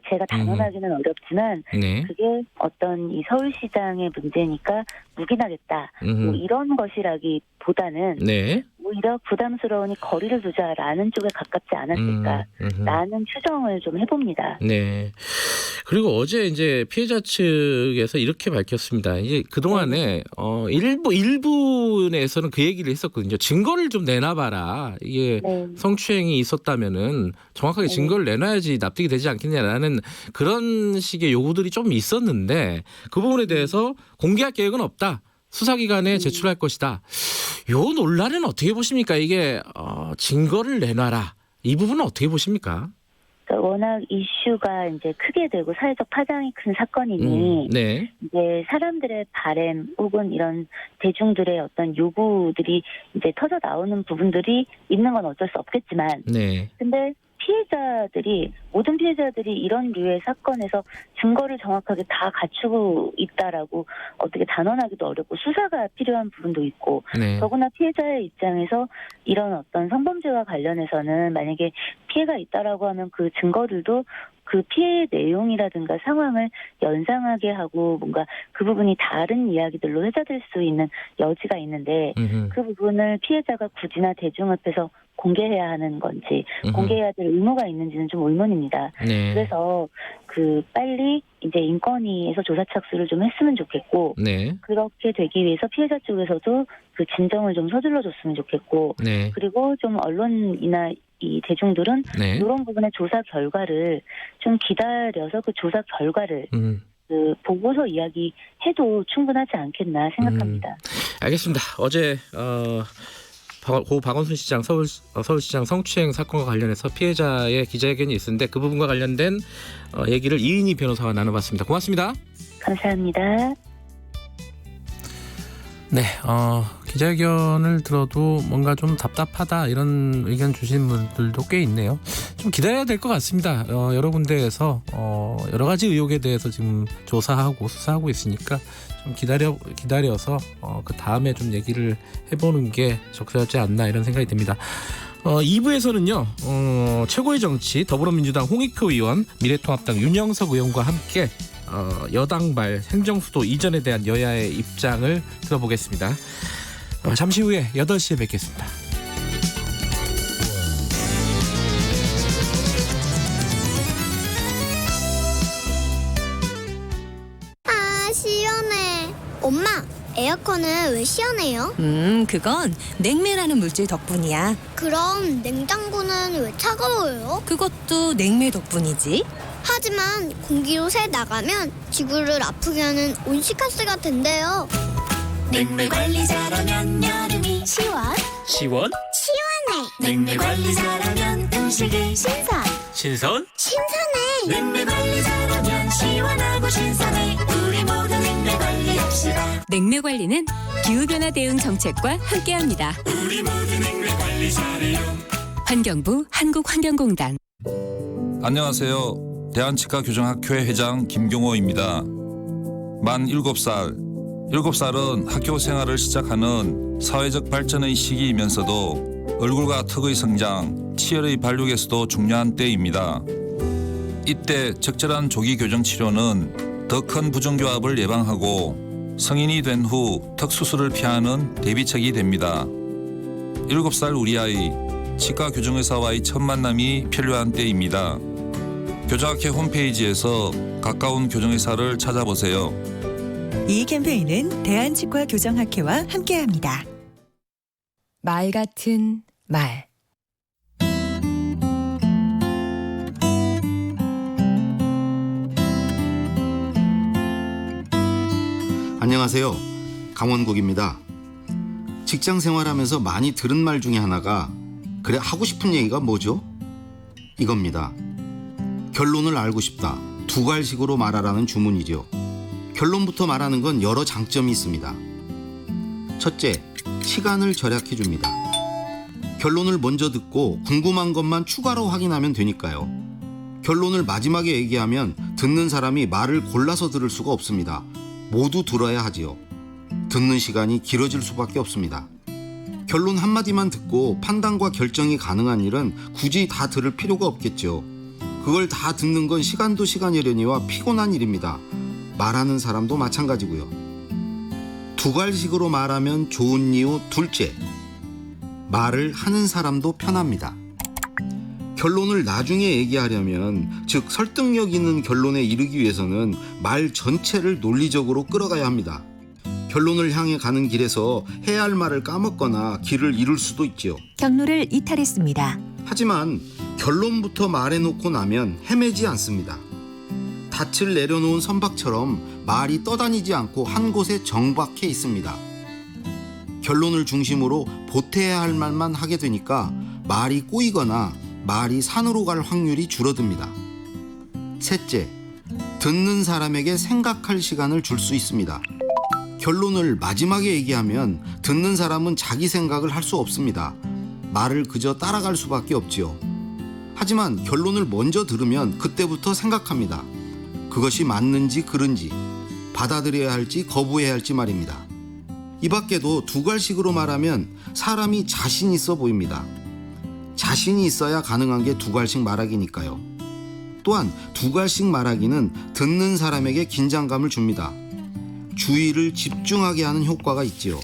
제가 단언하기는 어렵지만 네. 그게 어떤 이 서울시장의 문제니까 묵인하겠다 뭐 이런 것이라기보다는 네. 오히려 부담스러우니 거리를 두자라는 쪽에 가깝지 않았을까라는 추정을 좀 해봅니다. 네. 그리고 어제 이제 피해자 측에서 이렇게 밝혔습니다. 이제 그동안에 일부에서는 그 얘기를 했었거든요. 증거를 좀 내놔봐라. 이게 네. 성추행이 있었다면은 정확하게 증거를 내놔야지 납득이 되지 않겠냐라는 그런 식의 요구들이 좀 있었는데 그 부분에 대해서 공개할 계획은 없다. 수사기관에 제출할 것이다. 요 논란은 어떻게 보십니까? 이게 증거를 내놔라. 이 부분은 어떻게 보십니까? 그러니까 워낙 이슈가 이제 크게 되고 사회적 파장이 큰 사건이니 네. 이제 사람들의 바램 혹은 이런 대중들의 어떤 요구들이 이제 터져 나오는 부분들이 있는 건 어쩔 수 없겠지만, 네. 근데 모든 피해자들이 이런 류의 사건에서 증거를 정확하게 다 갖추고 있다라고 어떻게 단언하기도 어렵고 수사가 필요한 부분도 있고, 네. 더구나 피해자의 입장에서 이런 어떤 성범죄와 관련해서는 만약에 피해가 있다라고 하면 그 증거들도 그 피해의 내용이라든가 상황을 연상하게 하고 뭔가 그 부분이 다른 이야기들로 회자될 수 있는 여지가 있는데 그 부분을 피해자가 굳이나 대중 앞에서 공개해야 하는 건지 공개해야 될 의무가 있는지는 좀 의문입니다. 네. 그래서 빨리 이제 인권위에서 조사 착수를 좀 했으면 좋겠고, 네. 그렇게 되기 위해서 피해자 쪽에서도 그 진정을 좀 서둘러 줬으면 좋겠고, 네. 그리고 좀 언론이나 이 대중들은 네. 이런 부분의 조사 결과를 좀 기다려서 그 조사 결과를 그 보고서 이야기해도 충분하지 않겠나 생각합니다. 알겠습니다. 어제 고 박원순 시장 서울시장 성추행 사건과 관련해서 피해자의 기자회견이 있었는데 그 부분과 관련된 얘기를 이은희 변호사와 나눠봤습니다. 고맙습니다. 감사합니다. 네, 기자회견을 들어도 뭔가 좀 답답하다 이런 의견 주신 분들도 꽤 있네요. 좀 기다려야 될 것 같습니다. 여러 군데에서 여러 가지 의혹에 대해서 지금 조사하고 수사하고 있으니까 좀 기다려서 그 다음에 좀 얘기를 해보는 게 적절하지 않나 이런 생각이 듭니다. 2부에서는요 최고의 정치 더불어민주당 홍익표 의원, 미래통합당 윤영석 의원과 함께 여당발 행정수도 이전에 대한 여야의 입장을 들어보겠습니다. 잠시 후에 8시에 뵙겠습니다. 아, 시원해. 엄마, 에어컨은 왜 시원해요? 그건 냉매라는 물질 덕분이야. 그럼 냉장고는 왜 차가워요? 그것도 냉매 덕분이지. 하지만 공기로 새 나가면 지구를 아프게 하는 온실가스가 된대요. 냉매 관리 잘하면 여름이 시원? 시원? 시원해. 냉매 관리 잘하면 음식이 신선. 신선? 신선해. 냉매 관리 잘하면 시원하고 신선해. 우리 모두 냉매 관리합시다. 냉매 관리는 기후변화 대응 정책과 함께합니다. 우리 모두 냉매 관리 잘해요. 환경부 한국환경공단. 안녕하세요. 대한치과교정학회 회장 김경호입니다. 만 7살. 7살은 학교 생활을 시작하는 사회적 발전의 시기이면서도 얼굴과 턱의 성장, 치열의 발육에서도 중요한 때입니다. 이때 적절한 조기 교정 치료는 더 큰 부정교합을 예방하고 성인이 된 후 턱 수술을 피하는 대비책이 됩니다. 7살 우리 아이, 치과 교정의사와의 첫 만남이 필요한 때입니다. 교정학회 홈페이지에서 가까운 교정의사를 찾아보세요. 이 캠페인은 대한치과교정학회와 함께합니다. 말 같은 말. 안녕하세요. 강원국입니다. 직장 생활하면서 많이 들은 말 중에 하나가 그래 하고 싶은 얘기가 뭐죠? 이겁니다. 결론을 알고 싶다. 두 갈식으로 말하라는 주문이죠. 결론부터 말하는 건 여러 장점이 있습니다. 첫째, 시간을 절약해 줍니다. 결론을 먼저 듣고 궁금한 것만 추가로 확인하면 되니까요. 결론을 마지막에 얘기하면 듣는 사람이 말을 골라서 들을 수가 없습니다. 모두 들어야 하지요. 듣는 시간이 길어질 수밖에 없습니다. 결론 한마디만 듣고 판단과 결정이 가능한 일은 굳이 다 들을 필요가 없겠죠. 그걸 다 듣는 건 시간도 시간이려니와 피곤한 일입니다. 말하는 사람도 마찬가지고요. 두 갈식으로 말하면 좋은 이유 둘째, 말을 하는 사람도 편합니다. 결론을 나중에 얘기하려면, 즉 설득력 있는 결론에 이르기 위해서는 말 전체를 논리적으로 끌어가야 합니다. 결론을 향해 가는 길에서 해야 할 말을 까먹거나 길을 잃을 수도 있지요. 경로를 이탈했습니다. 하지만 결론부터 말해놓고 나면 헤매지 않습니다. 닻을 내려놓은 선박처럼 말이 떠다니지 않고 한 곳에 정박해 있습니다. 결론을 중심으로 보태야 할 말만 하게 되니까 말이 꼬이거나 말이 산으로 갈 확률이 줄어듭니다. 셋째, 듣는 사람에게 생각할 시간을 줄 수 있습니다. 결론을 마지막에 얘기하면 듣는 사람은 자기 생각을 할 수 없습니다. 말을 그저 따라갈 수밖에 없지요. 하지만 결론을 먼저 들으면 그때부터 생각합니다. 그것이 맞는지 그른지, 받아들여야 할지 거부해야 할지 말입니다. 이 밖에도 두 갈식으로 말하면 사람이 자신 있어 보입니다. 자신이 있어야 가능한 게 두 갈씩 말하기니까요. 또한 두 갈씩 말하기는 듣는 사람에게 긴장감을 줍니다. 주의를 집중하게 하는 효과가 있지요.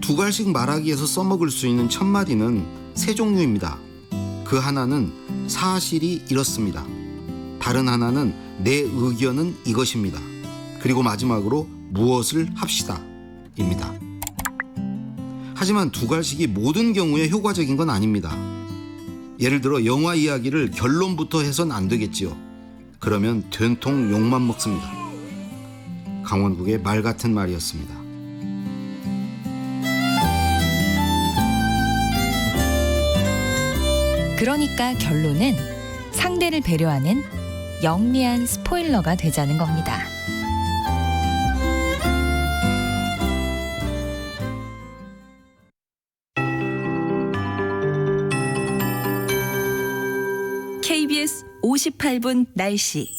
두 갈씩 말하기에서 써먹을 수 있는 첫마디는 세 종류입니다. 그 하나는 사실이 이렇습니다. 다른 하나는 내 의견은 이것입니다. 그리고 마지막으로 무엇을 합시다 입니다. 하지만 두 갈식이 모든 경우에 효과적인 건 아닙니다. 예를 들어 영화 이야기를 결론부터 해선 안 되겠지요. 그러면 된통 욕만 먹습니다. 강원국의 말 같은 말이었습니다. 그러니까 결론은 상대를 배려하는 영리한 스포일러가 되자는 겁니다. KBS 58분 날씨.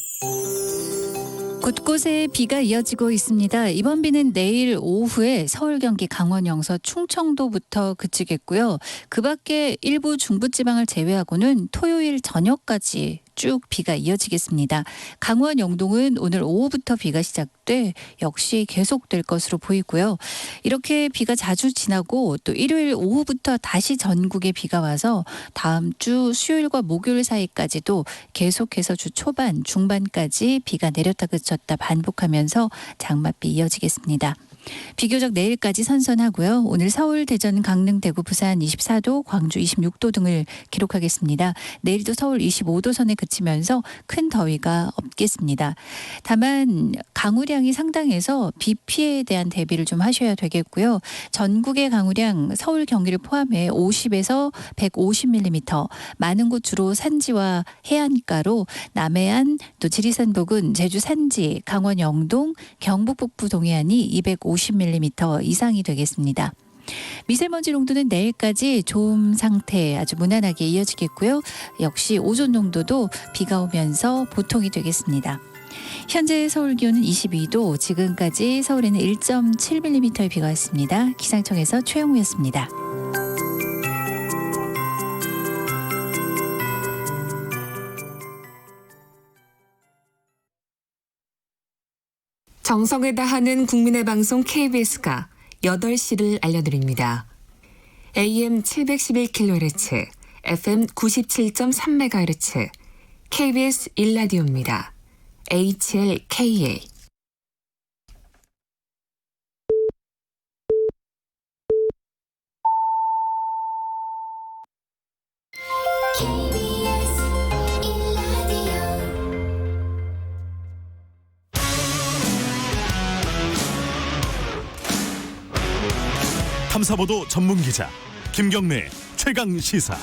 곳곳에 비가 이어지고 있습니다. 이번 비는 내일 오후에 서울, 경기, 강원, 영서, 충청도부터 그치겠고요. 그 밖에 일부 중부지방을 제외하고는 토요일 저녁까지 쭉 비가 이어지겠습니다. 강원 영동은 오늘 오후부터 비가 시작돼 역시 계속될 것으로 보이고요. 이렇게 비가 자주 지나고 또 일요일 오후부터 다시 전국에 비가 와서 다음 주 수요일과 목요일 사이까지도 계속해서 주 초반, 중반까지 비가 내렸다 그쳤다 반복하면서 장맛비 이어지겠습니다. 비교적 내일까지 선선하고요. 오늘 서울, 대전, 강릉, 대구, 부산 24도, 광주 26도 등을 기록하겠습니다. 내일도 서울 25도 선에 그치면서 큰 더위가 없겠습니다. 다만 강우량이 상당해서 비 피해에 대한 대비를 좀 하셔야 되겠고요. 전국의 강우량 서울, 경기를 포함해 50에서 150mm, 많은 곳 주로 산지와 해안가로 남해안, 또 지리산 부근, 제주 산지, 강원 영동, 경북 북부 동해안이 250mm 이상이 되겠습니다. 미세먼지 농도는 내일까지 좋음 상태 아주 무난하게 이어지겠고요. 역시 오존 농도도 비가 오면서 보통이 되겠습니다. 현재 서울 기온은 22도, 지금까지 서울에는 1.7mm의 비가 왔습니다. 기상청에서 최영우였습니다. 정성을 다하는 국민의 방송 KBS가 8시를 알려드립니다. AM 711kHz, FM 97.3MHz, KBS 1라디오입니다. HLKA. 탐사보도 전문 기자 김경래 최강 시사.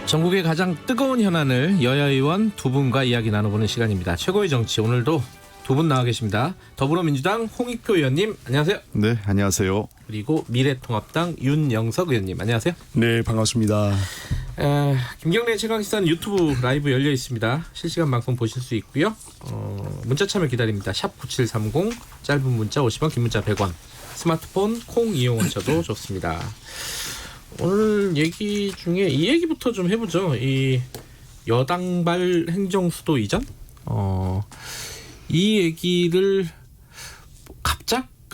전국의 가장 뜨거운 현안을 여야 의원 두 분과 이야기 나눠보는 시간입니다. 최고의 정치, 오늘도 두 분 나와 계십니다. 더불어민주당 홍익표 의원님, 안녕하세요. 네, 안녕하세요. 그리고 미래통합당 윤영석 의원님, 안녕하세요. 네, 반갑습니다. 김경래 최강시사는 유튜브 라이브 열려 있습니다. 실시간 방송 보실 수 있고요. 문자 참여 기다립니다. 샵 9730, 짧은 문자 50원, 긴 문자 100원. 스마트폰 콩 이용하셔도 좋습니다. 오늘 얘기 중에 이 얘기부터 좀 해보죠. 이 여당발 행정수도 이전? 이 얘기를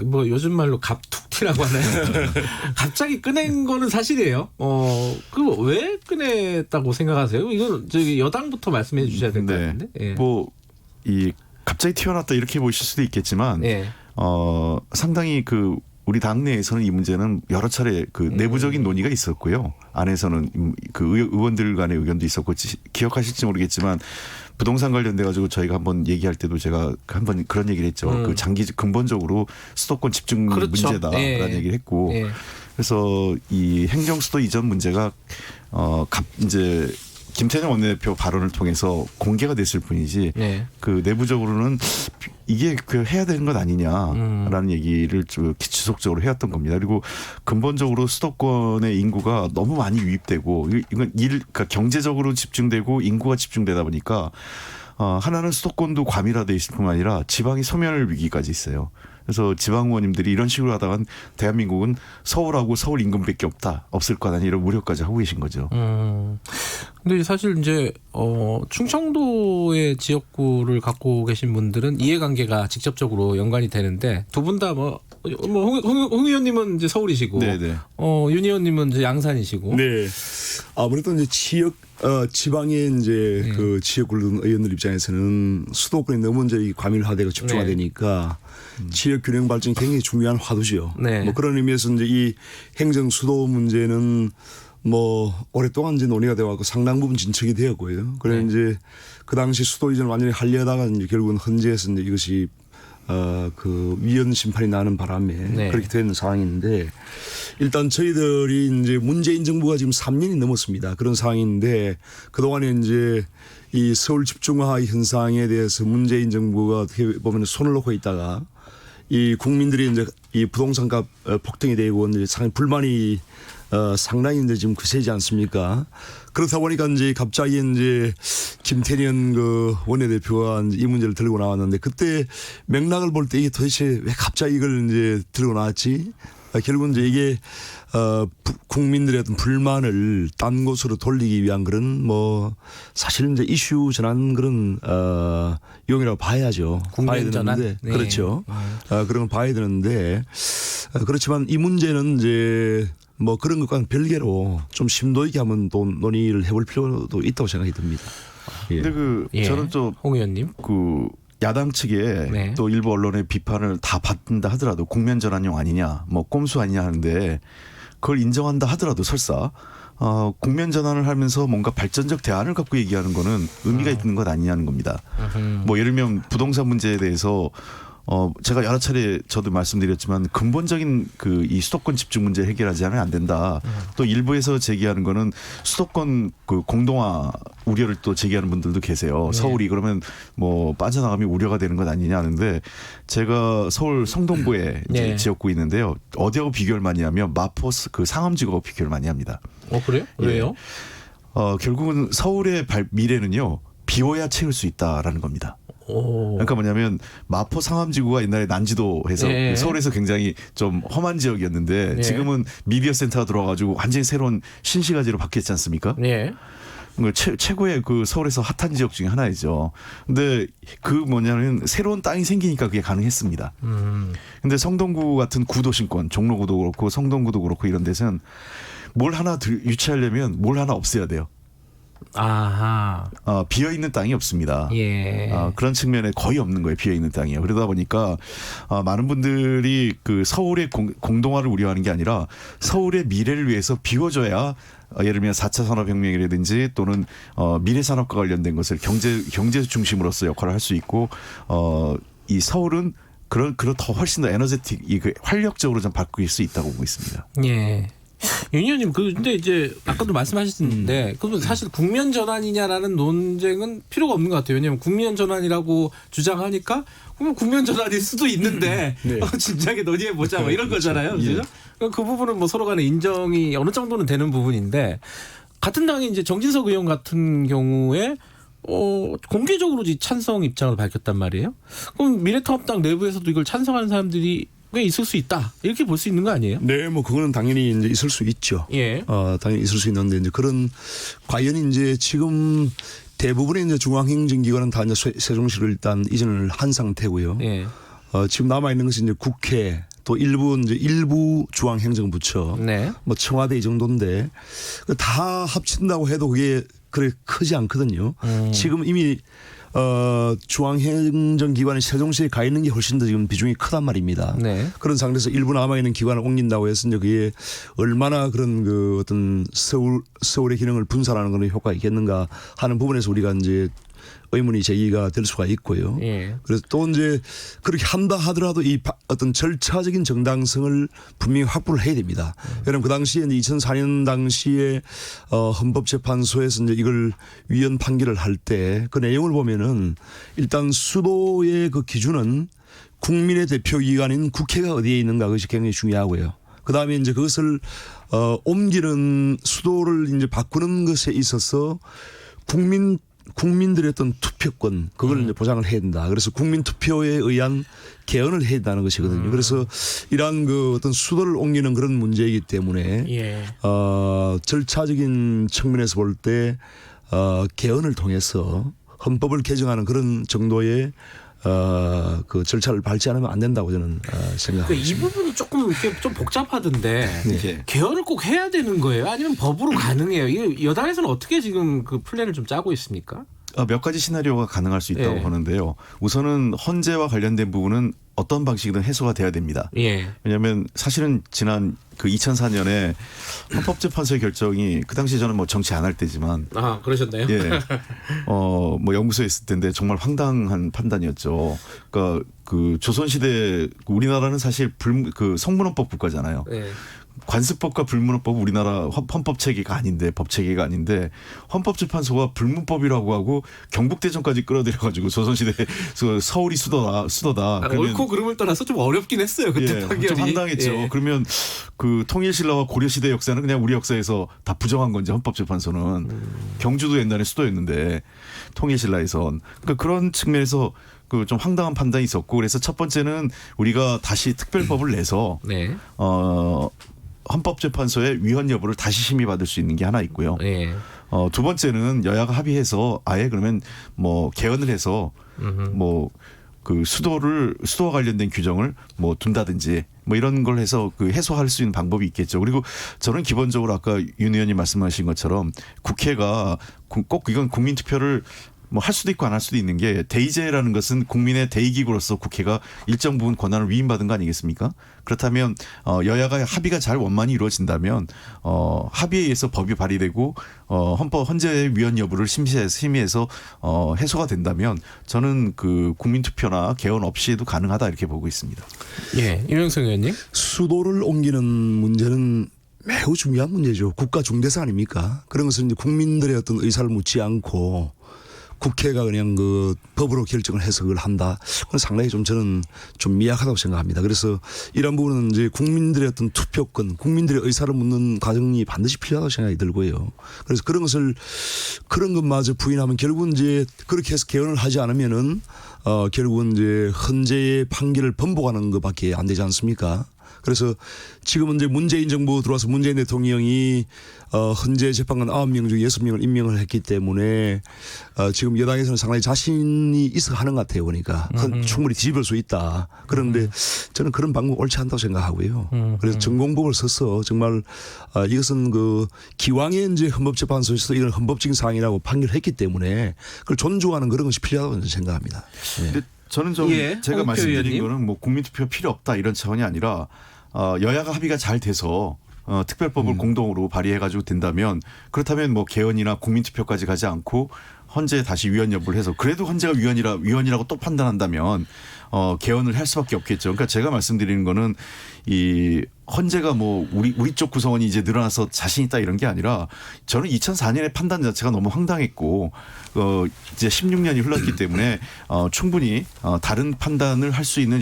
요즘 말로 갑툭튀라고 하나요? 갑자기 꺼낸 거는 사실이에요. 왜 꺼냈다고 생각하세요? 이건 저기 여당부터 말씀해 주셔야 될 것 같은데. 예. 갑자기 튀어나왔다 이렇게 보실 수도 있겠지만, 예. 상당히 우리 당내에서는 이 문제는 여러 차례 내부적인 논의가 있었고요. 안에서는 의원들 간의 의견도 있었고, 기억하실지 모르겠지만 부동산 관련돼 가지고 저희가 한번 얘기할 때도 제가 한번 그런 얘기를 했죠. 근본적으로 수도권 집중 그렇죠. 문제다라는 예. 얘기를 했고, 예. 그래서 이 행정수도 이전 문제가 이제 김태년 원내대표 발언을 통해서 공개가 됐을 뿐이지, 네. 내부적으로는 이게 해야 되는 것 아니냐라는 얘기를 지속적으로 해왔던 겁니다. 그리고 근본적으로 수도권의 인구가 너무 많이 유입되고, 이건 그러니까 경제적으로 집중되고 인구가 집중되다 보니까 하나는 수도권도 과밀화돼 있을 뿐만 아니라 지방이 소멸 위기까지 있어요. 그래서 지방 의원님들이 이런 식으로 하다간 대한민국은 서울하고 서울 인근밖에 없을 거다, 이런 우려까지 하고 계신 거죠. 근데 사실 이제 충청도의 지역구를 갖고 계신 분들은 이해관계가 직접적으로 연관이 되는데, 두 분 다 홍 의원님은 이제 서울이시고, 네네. 윤 의원님은 이제 양산이시고. 네. 아무래도 이제 지방의 이제 지역구 의원들 입장에서는 수도권이 너무 이제 과밀화되고 집중화되니까 지역 균형 발전이 굉장히 중요한 화두죠. 네. 그런 의미에서 이제 이 행정 수도 문제는 오랫동안 이제 논의가 되어 왔고 상당 부분 진척이 되었고요. 그래 이제 그 당시 수도 이전 완전히 하려다가 이제 결국은 헌재에서 이제 이것이 위헌 심판이 나는 바람에 그렇게 된 상황인데, 일단 저희들이 이제 문재인 정부가 지금 3년이 넘었습니다. 그런 상황인데, 그동안에 이제 이 서울 집중화 현상에 대해서 문재인 정부가 어떻게 보면 손을 놓고 있다가, 이 국민들이 이제 이 부동산값 폭등이 되고 이제 상당히 불만이 상당히 이제 지금 거세지 않습니까? 그렇다 보니까 이제 갑자기 이제 김태년 원내대표가 이 문제를 들고 나왔는데, 그때 맥락을 볼 때 이게 도대체 왜 갑자기 이걸 이제 들고 나왔지? 결국은 이제 이게 국민들의 어떤 불만을 딴 곳으로 돌리기 위한 그런 사실 이제 이슈 전환 그런 용이라고 봐야죠. 국면 전환. 네. 그렇죠. 그런 건 봐야 되는데, 그렇지만 이 문제는 이제 그런 것과는 별개로 좀 심도 있게 한번 또 논의를 해볼 필요도 있다고 생각이 듭니다. 근데 저는 또 홍 의원님, 야당 측에 또 일부 언론의 비판을 다 받는다 하더라도 국면 전환용 아니냐, 꼼수 아니냐 하는데, 그걸 인정한다 하더라도 설사 국면 전환을 하면서 뭔가 발전적 대안을 갖고 얘기하는 거는 의미가 있는 것 아니냐는 겁니다. 예를 들면 부동산 문제에 대해서 제가 여러 차례 저도 말씀드렸지만 근본적인 이 수도권 집중 문제 해결하지 않으면 안 된다. 또 일부에서 제기하는 거는 수도권 공동화 우려를 또 제기하는 분들도 계세요. 서울이 그러면 빠져나가면 우려가 되는 것 아니냐 하는데, 제가 서울 성동구에 이제 지역구 있는데요. 어디하고 비교를 많이 하면 마포 상암지구하고 비교를 많이 합니다. 그래요? 왜요? 결국은 서울의 미래는요, 비워야 채울 수 있다라는 겁니다. 그러니까 뭐냐면 마포 상암지구가 옛날에 난지도해서 예. 서울에서 굉장히 좀 험한 지역이었는데 예. 지금은 미디어센터가 들어와가지고 완전히 새로운 신시가지로 바뀌었지 않습니까? 예. 최고의 그 서울에서 핫한 지역 중에 하나이죠. 근데 그 뭐냐면 새로운 땅이 생기니까 그게 가능했습니다. 근데 성동구 같은 구도심권, 종로구도 그렇고 성동구도 그렇고 이런 데서는 뭘 하나 유치하려면 뭘 하나 없애야 돼요. 아하. 비어 있는 땅이 없습니다. 예. 그런 측면에 거의 없는 거예요. 비어 있는 땅이요. 그러다 보니까 많은 분들이 그 서울의 공동화를 우려하는 게 아니라 서울의 미래를 위해서 비워줘야 예를 들면 4차 산업혁명이라든지 또는 미래 산업과 관련된 것을 경제 중심으로서 역할을 할 수 있고 이 서울은 그런 더 훨씬 더 에너제틱 활력적으로 좀 바뀔 수 있다고 보고 있습니다. 예. 윤 의원님, 근데 이제 아까도 말씀하셨는데, 그러면 사실 국면 전환이냐라는 논쟁은 필요가 없는 것 같아요. 왜냐하면 국면 전환이라고 주장하니까 그러면 국면 전환일 수도 있는데 네. 진작에 논의해 보자 뭐 이런 그렇죠. 거잖아요. 예. 그죠? 그 부분은 뭐 서로 간에 인정이 어느 정도는 되는 부분인데 같은 당이 이제 정진석 의원 같은 경우에 공개적으로 찬성 입장을 밝혔단 말이에요. 그럼 미래통합당 내부에서도 이걸 찬성하는 사람들이 꽤 있을 수 있다 이렇게 볼 수 있는 거 아니에요? 네, 뭐 그거는 당연히 이제 있을 수 있죠. 예. 당연히 있을 수 있는데 이제 그런 과연 이제 지금 대부분의 이제 중앙행정기관은 다 이제 세종시를 일단 이전을 한 상태고요. 예. 지금 남아 있는 것이 이제 국회 또 일부 중앙행정부처, 네. 뭐 청와대 이 정도인데 다 합친다고 해도 그게 그래 크지 않거든요. 지금 이미 중앙행정기관이 세종시에 가 있는 게 훨씬 더 지금 비중이 크단 말입니다. 네. 그런 상태에서 일부 남아있는 기관을 옮긴다고 해서 이제 그게 얼마나 그런 그 어떤 서울의 기능을 분산하는 그런 효과가 있겠는가 하는 부분에서 우리가 이제 의문이 제기가 될 수가 있고요. 예. 그래서 또 이제 그렇게 한다 하더라도 이 어떤 절차적인 정당성을 분명히 확보를 해야 됩니다. 왜냐하면 그 당시에 이제 2004년 당시에 헌법재판소에서 이제 이걸 위헌 판결을 할 때 그 내용을 보면은 일단 수도의 그 기준은 국민의 대표기관인 국회가 어디에 있는가 그것이 굉장히 중요하고요. 그 다음에 이제 그것을 옮기는 수도를 이제 바꾸는 것에 있어서 국민들의 어떤 투표권 그걸 이제 보장을 해야 된다. 그래서 국민 투표에 의한 개헌을 해야 된다는 것이거든요. 그래서 이러한 그 어떤 수도를 옮기는 그런 문제이기 때문에 예. 절차적인 측면에서 볼 때 개헌을 통해서 헌법을 개정하는 그런 정도의 그 절차를 밟지 않으면 안 된다고 저는 생각합니다. 이 부분이 조금 이렇게 좀 복잡하던데 네. 개헌을 꼭 해야 되는 거예요? 아니면 법으로 가능해요? 이 여당에서는 어떻게 지금 그 플랜을 좀 짜고 있습니까? 몇 가지 시나리오가 가능할 수 있다고 예. 보는데요. 우선은 헌재와 관련된 부분은 어떤 방식이든 해소가 돼야 됩니다. 예. 왜냐하면 사실은 지난 그 2004년에 헌법재판소의 결정이 그 당시 저는 뭐 정치 안 할 때지만 그러셨나요? 예. 뭐 연구소에 있을 때인데 정말 황당한 판단이었죠. 그러니까 그 조선시대 우리나라는 사실 그 성문헌법 국가잖아요. 예. 관습법과 불문헌법 우리나라 헌법 체계가 아닌데 법 체계가 아닌데 헌법재판소가 불문법이라고 하고 경북대전까지 끌어들여가지고 조선시대 서울이 수도다. 옳고 그름을 떠나서 좀 어렵긴 했어요 그때 판결이. 좀 황당했죠. 예. 그러면 그 통일신라와 고려시대 역사는 그냥 우리 역사에서 다 부정한 건지 헌법재판소는 경주도 옛날에 수도였는데 통일신라에선 그러니까 그런 측면에서 그 좀 황당한 판단이 있었고 그래서 첫 번째는 우리가 다시 특별법을 내서 네. 헌법재판소의 위헌 여부를 다시 심의받을 수 있는 게 하나 있고요. 예. 두 번째는 여야가 합의해서 아예 그러면 뭐 개헌을 해서 뭐 그 수도와 관련된 규정을 뭐 둔다든지 뭐 이런 걸 해서 그 해소할 수 있는 방법이 있겠죠. 그리고 저는 기본적으로 아까 윤 의원님 말씀하신 것처럼 국회가 꼭 이건 국민투표를 뭐 할 수도 있고 안 할 수도 있는 게 대의제라는 것은 국민의 대의기구로서 국회가 일정 부분 권한을 위임받은 거 아니겠습니까? 그렇다면 여야가 합의가 잘 원만히 이루어진다면 합의에 의해서 법이 발의되고 헌재의 위헌 여부를 심의해서 해소가 된다면 저는 그 국민투표나 개헌 없이도 가능하다 이렇게 보고 있습니다. 예, 이명성 의원님. 수도를 옮기는 문제는 매우 중요한 문제죠. 국가 중대사 아닙니까? 그런 것은 이제 국민들의 어떤 의사를 묻지 않고 국회가 그냥 그 법으로 결정을 해서 그걸 한다. 그건 상당히 좀 저는 좀 미약하다고 생각합니다. 그래서 이런 부분은 이제 국민들의 어떤 투표권, 국민들의 의사를 묻는 과정이 반드시 필요하다고 생각이 들고요. 그래서 그런 것마저 부인하면 결국은 이제 그렇게 해서 개헌을 하지 않으면은 결국은 이제 헌재의 판결을 번복하는 것밖에 안 되지 않습니까? 그래서 지금은 이제 문재인 정부 들어와서 문재인 대통령이 헌재 재판관 9명 중 6명을 임명을 했기 때문에 지금 여당에서는 상당히 자신이 있어 하는 것 같아요. 그러니까 충분히 뒤집을 수 있다. 그런데 저는 그런 방법 옳지 않다고 생각하고요. 그래서 전공법을 써서 정말 이것은 그 기왕에 이제 헌법재판소에서 이런 헌법적인 사항이라고 판결했기 때문에 그걸 존중하는 그런 것이 필요하다고 저는 생각합니다. 근데 저는 좀 제가 말씀드린 거는 뭐 국민투표 필요 없다 이런 차원이 아니라 여야가 합의가 잘 돼서 특별법을 공동으로 발의해가지고 된다면 그렇다면 뭐 개헌이나 국민투표까지 가지 않고 헌재에 다시 위헌 여부를 해서 그래도 헌재가 위헌이라고 또 판단한다면 개헌을 할 수밖에 없겠죠. 그러니까 제가 말씀드리는 거는 이 헌재가 뭐 우리 쪽 구성원이 이제 늘어나서 자신 있다 이런 게 아니라 저는 2004년의 판단 자체가 너무 황당했고 이제 16년이 흘렀기 때문에 충분히 다른 판단을 할 수 있는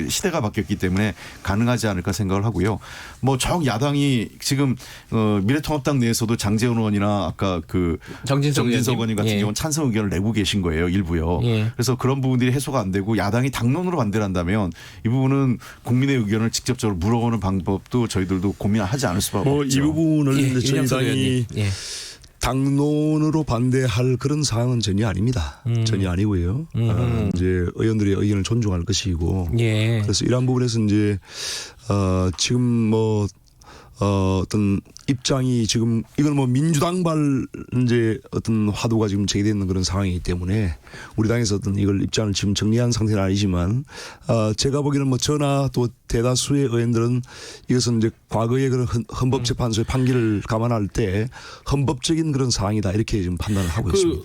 시대가 바뀌었기 때문에 가능하지 않을까 생각을 하고요. 뭐 야당이 지금 미래통합당 내에서도 장제원 의원이나 아까 그 정진석 의원님 같은 경우는 찬성 의견을 내고 계신 거예요. 일부요. 그래서 그런 부분들이 해소가 안 되고 야당이 당론으로 반대를 한다면 이 부분은 국민의 의견을 직접적으로 물어보는 방법도 저희들도 고민하지 않을 수밖에 없죠. 이 부분을 저희 당이 당론으로 반대할 그런 사항은 전혀 아닙니다. 전혀 아니고요. 이제 의원들의 의견을 존중할 것이고. 그래서 이러한 부분에서 이제 지금 뭐 어떤 입장이 지금 이건 뭐 민주당발 이제 어떤 화두가 지금 제기되는 그런 상황이기 때문에 우리 당에서 어떤 이걸 입장을 지금 정리한 상태는 아니지만 제가 보기에는 뭐 저나 또 대다수의 의원들은 이것은 이제 과거의 그런 헌법재판소의 판결을 감안할 때 헌법적인 그런 사항이다 이렇게 지금 판단을 하고 있습니다.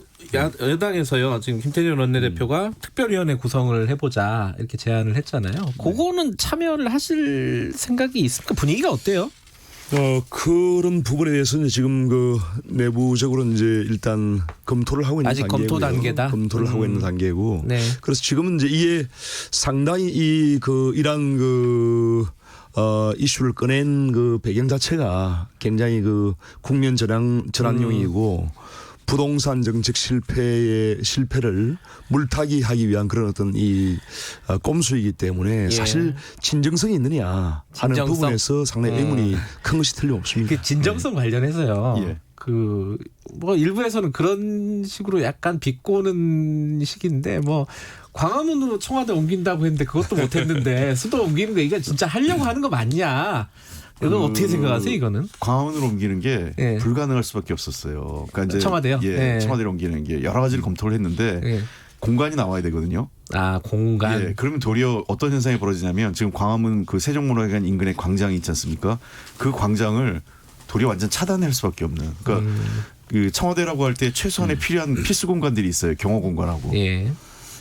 여당에서요. 지금 김태년 원내대표가 특별위원회 구성을 해보자 이렇게 제안을 했잖아요. 그거는 참여를 하실 생각이 있습니까? 분위기가 어때요? 그런 부분에 대해서는 지금 그 내부적으로 이제 일단 검토를 하고 있는 아직 단계고요. 검토 단계다. 검토를 하고 있는 단계고. 네. 그래서 지금은 이제 이게 상당히 이런 이슈를 꺼낸 그 배경 자체가 굉장히 그 국면 전환용이고 부동산 정책 실패를 물타기하기 위한 그런 어떤 이 꼼수이기 때문에 사실 진정성이 있느냐 하는 부분에서 상당히 의문이 큰 것이 틀림없습니다. 그 진정성 관련해서요. 그 뭐 일부에서는 그런 식으로 약간 비꼬는 식인데 뭐 광화문으로 청와대 옮긴다고 했는데 그것도 못했는데 수도 옮기는 거 이거 진짜 하려고 하는 거 맞냐? 이건 어떻게 생각하세요, 이거는? 광화문으로 옮기는 게 불가능할 수밖에 없었어요. 그러니까 이제 청와대요? 청와대로 옮기는 게 여러 가지를 검토를 했는데 공간이 나와야 되거든요. 공간. 그러면 도리어 어떤 현상이 벌어지냐면 지금 광화문 그 세종문화회관 인근에 광장이 있지 않습니까? 그 광장을 도리어 완전 차단할 수밖에 없는. 그러니까 그 청와대라고 할 때 최소한의 필요한 필수 공간들이 있어요. 경호 공간하고.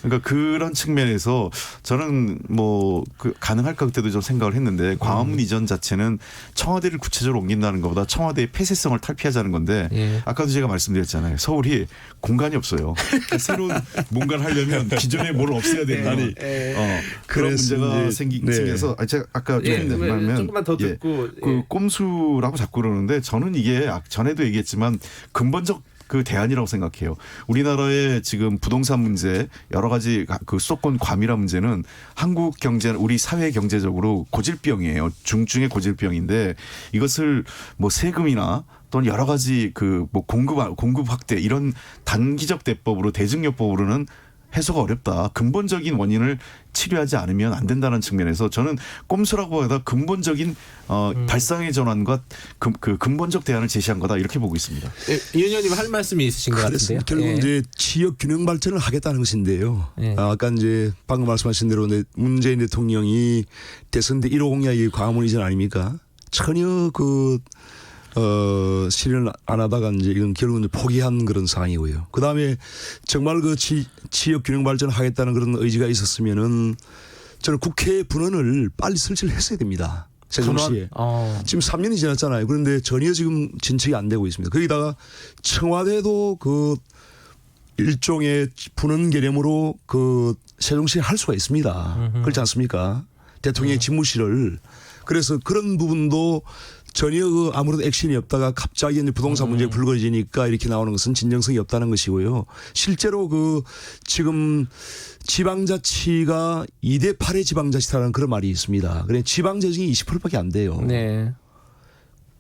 그러니까 그런 측면에서 저는 뭐 가능할까 그때도 좀 생각을 했는데 광화문 이전 자체는 청와대를 구체적으로 옮긴다는 것보다 청와대의 폐쇄성을 탈피하자는 건데 아까도 제가 말씀드렸잖아요. 서울이 공간이 없어요. 그러니까 새로운 뭔가를 하려면 기존에 뭘 없애야 된다니 그런 문제가 생겨서 제가 아까 조금만 더 듣고 그 꼼수라고 자꾸 그러는데 저는 이게 전에도 얘기했지만 근본적 그 대안이라고 생각해요. 우리나라의 지금 부동산 문제 여러 가지 그 수도권 과밀화 문제는 한국 경제 우리 사회 경제적으로 고질병이에요. 중증의 고질병인데 이것을 뭐 세금이나 또는 여러 가지 그 뭐 공급 확대 이런 단기적 대법으로 대증요법으로는 해소가 어렵다. 근본적인 원인을 치료하지 않으면 안 된다는 측면에서 저는 꼼수라고 하다 근본적인 발상의 전환과 그 근본적 대안을 제시한 거다 이렇게 보고 있습니다. 이 의원님 할 말씀이 있으신 것 같은데요. 결국 이제 지역 균형 발전을 하겠다는 것인데요. 아까 이제 방금 말씀하신 대로 문재인 대통령이 대선 때 1호 공약이 광화문 이전 아닙니까? 전혀 실현을 안 하다가 이제 이건 결국은 포기한 그런 상황이고요. 그 다음에 정말 그 지역 균형 발전을 하겠다는 그런 의지가 있었으면은 저는 국회 분원을 빨리 설치를 했어야 됩니다. 세종시에. 지금 3년이 지났잖아요. 그런데 전혀 지금 진척이 안 되고 있습니다. 거기다가 청와대도 일종의 푸는 개념으로 그 세종시에 할 수가 있습니다. 그렇지 않습니까? 대통령의 집무실을. 그래서 그런 부분도 전혀 그 아무런 액션이 없다가 갑자기 이제 부동산 문제가 불거지니까 이렇게 나오는 것은 진정성이 없다는 것이고요. 실제로 그 지금 지방자치가 2대 8의 지방자치라는 그런 말이 있습니다. 그래 지방재정이 20%밖에 안 돼요. 네.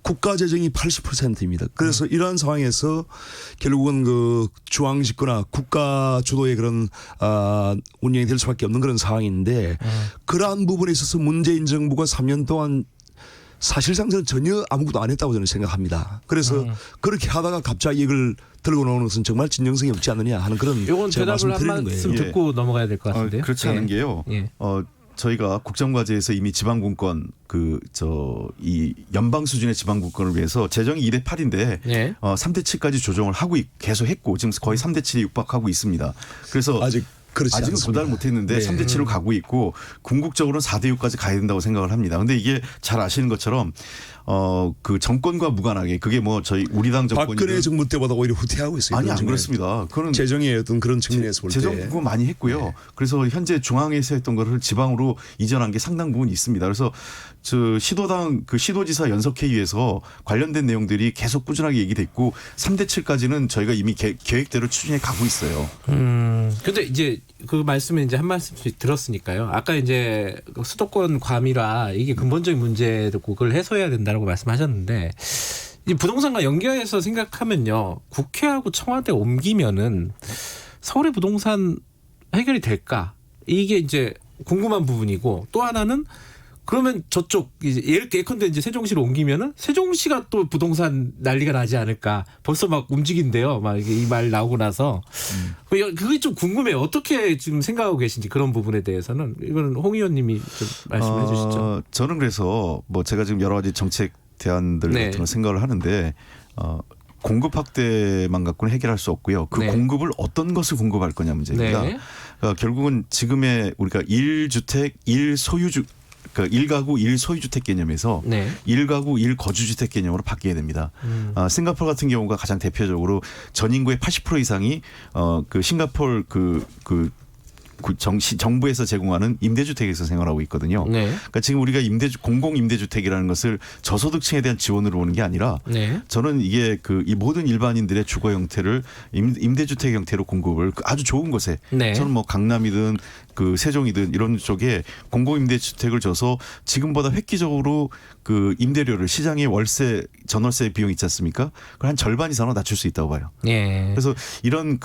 국가재정이 80%입니다. 그래서 이러한 상황에서 결국은 그 중앙집권화 국가 주도의 그런 운영이 될 수밖에 없는 그런 상황인데 그러한 부분에 있어서 문재인 정부가 3년 동안 사실상 저는 전혀 아무것도 안 했다고 저는 생각합니다. 그래서 그렇게 하다가 갑자기 이걸 들고 나오는 것은 정말 진정성이 없지 않느냐 하는 그런 이건 제가 대답을 한 말씀드리는 말씀 거예요. 듣고 넘어가야 될 것 같은데요. 그렇지 않은 게요. 저희가 국정과제에서 이미 지방분권 이 연방 수준의 지방분권을 위해서 재정이 2대 8인데 3대 7까지 조정을 하고 계속 했고 지금 거의 3대 7에 육박하고 있습니다. 그래서 아직은 도달 못했는데 3대 7로 가고 있고 궁극적으로는 4대 6까지 가야 된다고 생각을 합니다. 그런데 이게 잘 아시는 것처럼 그 정권과 무관하게 그게 뭐 저희 우리 당 정권이 박근혜 정부 때보다 오히려 후퇴하고 있어요. 아니 안 그렇습니다. 그거는 재정의 어떤 그런 측면에서 볼 때 재정 부분 많이 했고요. 그래서 현재 중앙에서 했던 거를 지방으로 이전한 게 상당 부분 있습니다. 그래서 시도당 그 시도지사 연석회의에서 관련된 내용들이 계속 꾸준하게 얘기됐고 3대 7까지는 저희가 이미 계획대로 추진해 가고 있어요. 근데 이제 그 말씀에 이제 한 말씀씩 들었으니까요. 아까 이제 수도권 과밀화 이게 근본적인 문제고 그걸 해소해야 된다라고 말씀하셨는데 이 부동산과 연결해서 생각하면요. 국회하고 청와대 옮기면은 서울의 부동산 해결이 될까? 이게 이제 궁금한 부분이고 또 하나는 그러면 저쪽 이제 예컨대 이제 세종시로 옮기면은 세종시가 또 부동산 난리가 나지 않을까. 벌써 막 움직인대요. 막 이 말 나오고 나서 그게 좀 궁금해요. 어떻게 지금 생각하고 계신지 그런 부분에 대해서는 이거는 홍 의원님이 좀 말씀해 주시죠. 저는 그래서 뭐 제가 지금 여러 가지 정책 대안들 같은 걸 생각을 하는데 공급 확대만 갖고는 해결할 수 없고요. 그 공급을 어떤 것을 공급할 거냐 문제입니다. 그러니까 결국은 지금의 우리가 1주택 1소유주 그러니까 1가구 1소유주택 개념에서 1가구 1거주주택 개념으로 바뀌어야 됩니다. 싱가포르 같은 경우가 가장 대표적으로 전 인구의 80% 이상이 그 싱가포르 정부에서 제공하는 임대주택에서 생활하고 있거든요. 그러니까 지금 우리가 공공 임대주택이라는 것을 저소득층에 대한 지원으로 보는 게 아니라 저는 이게 이 모든 일반인들의 주거 형태를 임대주택 형태로 공급을 아주 좋은 곳에 저는 뭐 강남이든 그 세종이든 이런 쪽에 공공 임대주택을 줘서 지금보다 획기적으로 그 임대료를 시장의 월세 전월세 비용 있지 않습니까? 그걸 한 절반 이상으로 낮출 수 있다고 봐요. 그래서 이런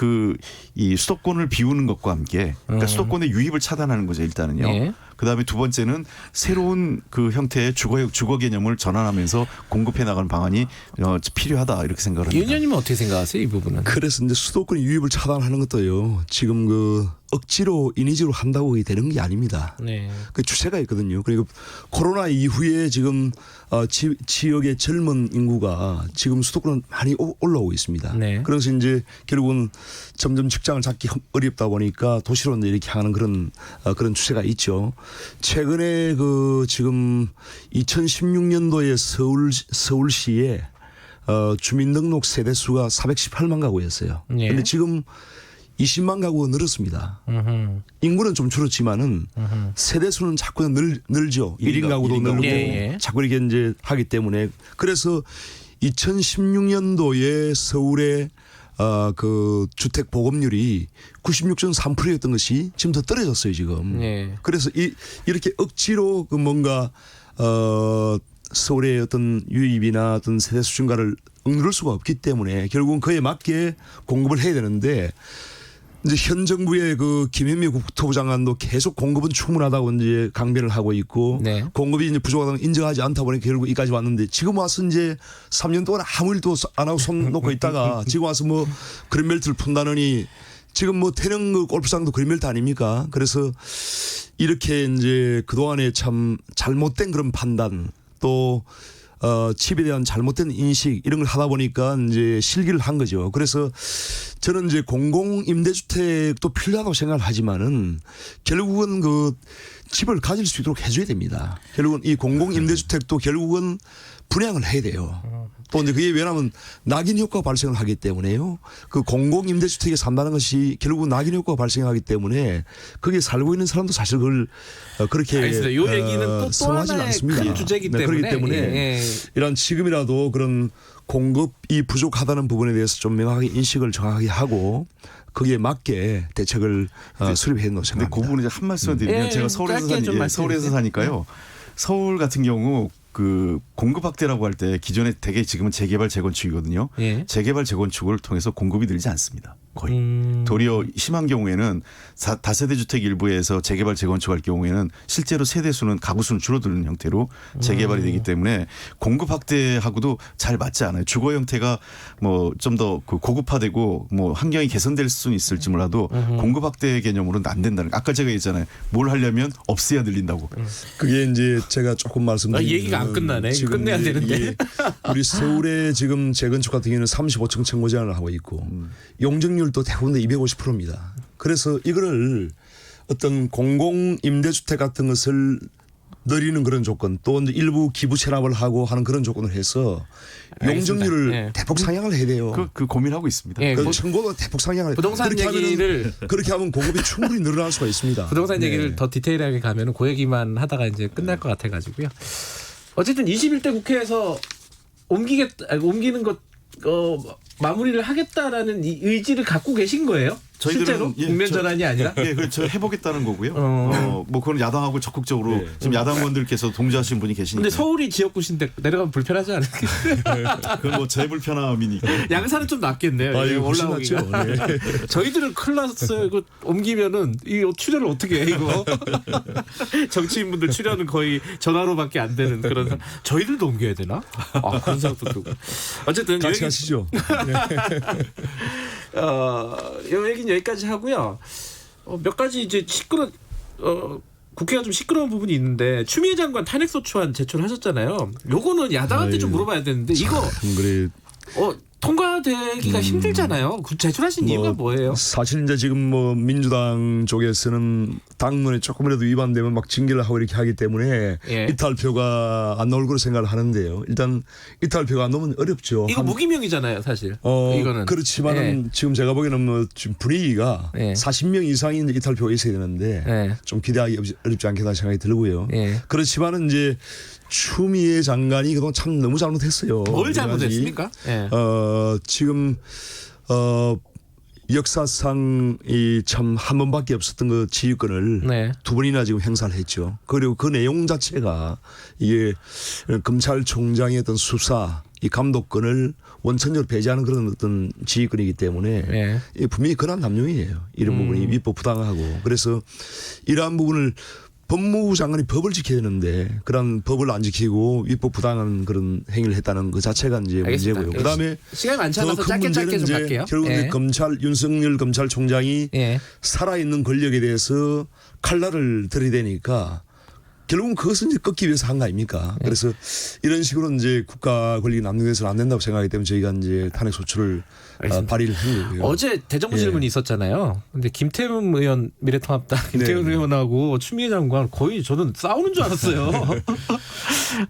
이 수도권을 비우는 것과 함께 그러니까 수도권의 유입을 차단하는 거죠 일단은요. 그다음에 두 번째는 새로운 그 형태의 주거 개념을 전환하면서 공급해 나가는 방안이 필요하다 이렇게 생각을 합니다. 이 의원님은 어떻게 생각하세요 이 부분은? 그래서 이제 수도권 유입을 차단하는 것도요. 지금 그 억지로 인위적으로 한다고 되는 게 아닙니다. 그 추세가 있거든요. 그리고 코로나 이후에 지금 지역의 젊은 인구가 지금 수도권은 많이 올라오고 있습니다. 그래서 이제 결국은 점점 직장을 잡기 어렵다 보니까 도시로 이렇게 하는 그런 추세가 있죠. 최근에 지금 2016년도에 서울시에 주민등록 세대수가 418만 가구였어요. 그런데 지금 20만 가구가 늘었습니다. 인구는 좀 줄었지만은 세대수는 자꾸 늘죠. 1인 가구도 늘고 자꾸 이렇게 이제 하기 때문에 그래서 2016년도에 서울의 그 주택 보급률이 96.3%였던 것이 지금 더 떨어졌어요 지금. 그래서 이렇게 억지로 뭔가 서울의 어떤 유입이나 어떤 세대수 증가를 억누를 수가 없기 때문에 결국은 그에 맞게 공급을 해야 되는데 이제 현 정부의 그 김현미 국토부 장관도 계속 공급은 충분하다고 이제 강변을 하고 있고 공급이 이제 부족하다고 인정하지 않다 보니까 결국 여기까지 왔는데 지금 와서 이제 3년 동안 아무 일도 안 하고 손 놓고 있다가 지금 와서 뭐 그린벨트를 푼다느니 지금 뭐 태릉 그 골프장도 그린벨트 아닙니까? 그래서 이렇게 이제 그동안에 참 잘못된 그런 판단 또 칩에 대한 잘못된 인식 이런 걸 하다 보니까 이제 실기를 한 거죠. 그래서 저는 이제 공공 임대주택도 필요하다고 생각을 하지만은 결국은 그 집을 가질 수 있도록 해줘야 됩니다. 결국은 이 공공 임대주택도 결국은 분양을 해야 돼요. 또 이제 그게 왜냐하면 낙인 효과가 발생을 하기 때문에요. 그 공공임대주택에 산다는 것이 결국 낙인 효과가 발생하기 때문에 거기에 살고 있는 사람도 사실 그걸 그렇게 알겠습니다. 이 얘기는 또 하나의 큰 주제이기 때문에, 그렇기 때문에 이런 지금이라도 그런 공급이 부족하다는 부분에 대해서 좀 명확하게 인식을 정확하게 하고 거기에 맞게 대책을 수립해야 된다고 생각합니다. 그 부분에 한 말씀 드리면 제가 서울에서 사니까요. 서울 같은 경우 그 공급 확대라고 할 때 기존에 되게 지금은 재개발 재건축이거든요. 재개발 재건축을 통해서 공급이 늘지 않습니다. 거의. 도리어 심한 경우에는 다세대 주택 일부에서 재개발 재건축할 경우에는 실제로 세대 수는 가구 수는 줄어드는 형태로 재개발이 되기 때문에 공급 확대하고도 잘 맞지 않아요. 주거 형태가 뭐 좀 더 그 고급화되고 뭐 환경이 개선될 수는 있을지 몰라도 공급 확대 개념으로는 안 된다는. 아까 제가 얘기했잖아요. 뭘 하려면 없애야 늘린다고. 그게 이제 제가 조금 말씀드리면 얘기가 안 끝나네. 끝내야 되는데. 우리 서울의 지금 재건축 같은 경우는 35층 청구 제한을 하고 있고 용적률도 대부분 250%입니다. 그래서 이거를 어떤 공공 임대주택 같은 것을 늘리는 그런 조건 또 일부 기부 체납을 하고 하는 그런 조건을 해서 용적률을 대폭 상향을 해야 돼요. 그 고민하고 있습니다. 그 청구도 대폭 상향을. 부동산 그렇게 하면 공급이 충분히 늘어날 수가 있습니다. 부동산 얘기를 더 디테일하게 가면은 그 얘기만 하다가 이제 끝날 것 같아가지고요. 어쨌든 21대 국회에서 옮기는 것 마무리를 하겠다라는 이 의지를 갖고 계신 거예요? 실제로 국면 전환이 아니라? 그렇죠. 해보겠다는 거고요. 뭐 그건 야당하고 적극적으로 지금 야당 의원들께서 동조하신 분이 계시니까. 근데 서울이 지역구신데 내려가면 불편하지 않을까요? 그건 뭐 제 불편함이니까. 양산은 좀 낫겠네요. 올라오기가. 저희들은 큰일 났어요. 이거 옮기면은 이 출연을 어떻게 해 이거? 정치인분들 출연은 거의 전화로밖에 안 되는 그런. 저희들도 옮겨야 되나? 그런 생각도 들고. 어쨌든 같이 가시죠. 이 얘기는 여기까지 하고요. 몇 가지 이제 국회가 좀 시끄러운 부분이 있는데 추미애 장관 탄핵소추안 제출하셨잖아요. 요거는 야당한테 좀 물어봐야 되는데 이거 통과되기가 힘들잖아요. 제출하신 이유가 뭐예요? 사실 이제 지금 뭐 민주당 쪽에서는 당론에 조금이라도 위반되면 막 징계를 하고 이렇게 하기 때문에 이탈표가 안 나올 거로 생각을 하는데요. 일단 이탈표가 안 나오면 어렵죠. 이거 무기명이잖아요, 사실. 이거는 그렇지만은 지금 제가 보기에는 뭐 지금 분위기가 40명 이상이 이탈표가 있어야 되는데 좀 기대하기 어렵지 않겠다 생각이 들고요. 그렇지만은 이제 추미애 장관이 그동안 참 너무 잘못했어요. 뭘 잘못했습니까? 지금 역사상 이 참 한 번밖에 없었던 그 지휘권을 두 번이나 지금 행사를 했죠. 그리고 그 내용 자체가 이게 검찰총장의 어떤 수사 이 감독권을 원천적으로 배제하는 그런 어떤 지휘권이기 때문에 분명히 권한 남용이에요. 이런 부분이 위법 부당하고 그래서 이러한 부분을 법무부 장관이 법을 지켜야 되는데 그런 법을 안 지키고 위법 부당한 그런 행위를 했다는 그 자체가 이제 문제고요. 그다음에 시간이 많지 않아서 짧게 좀 갈게요. 결국 윤석열 검찰총장이 살아있는 권력에 대해서 칼날을 들이대니까 결국은 그것은 이제 꺾기 위해서 한 거 아닙니까? 그래서 이런 식으로 이제 국가 권력이 남용돼서는 안 된다고 생각하기 때문에 저희가 이제 탄핵 소추를 발의를 한 거고요. 어제 대정부 질문이 있었잖아요. 근데 김태훈 의원 미래통합당 김태훈 의원하고 추미애 장관 거의 저는 싸우는 줄 알았어요.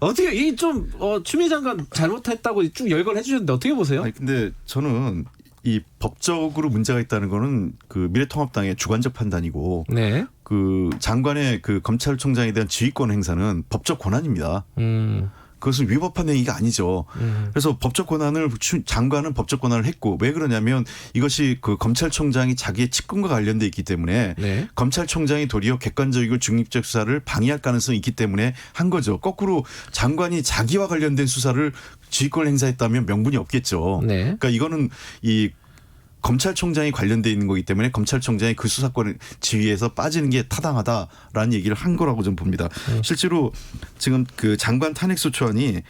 어떻게 이 좀 추미애 장관 잘못했다고 쭉 열거를 해주셨는데 어떻게 보세요? 근데 저는 이 법적으로 문제가 있다는 거는 그 미래통합당의 주관적 판단이고 그 장관의 그 검찰총장에 대한 지휘권 행사는 법적 권한입니다. 그것은 위법한 행위가 아니죠. 그래서 법적 권한을 장관은 법적 권한을 했고 왜 그러냐면 이것이 그 검찰총장이 자기의 직권과 관련돼 있기 때문에 검찰총장이 도리어 객관적이고 중립적 수사를 방해할 가능성이 있기 때문에 한 거죠. 거꾸로 장관이 자기와 관련된 수사를 지휘권을 행사했다면 명분이 없겠죠. 그러니까 이거는 이 검찰총장이 관련돼 있는 거기 때문에 검찰총장이 그 수사권 지휘에서 빠지는 게 타당하다라는 얘기를 한 거라고 저는 봅니다. 실제로 지금 그 장관 탄핵소추안이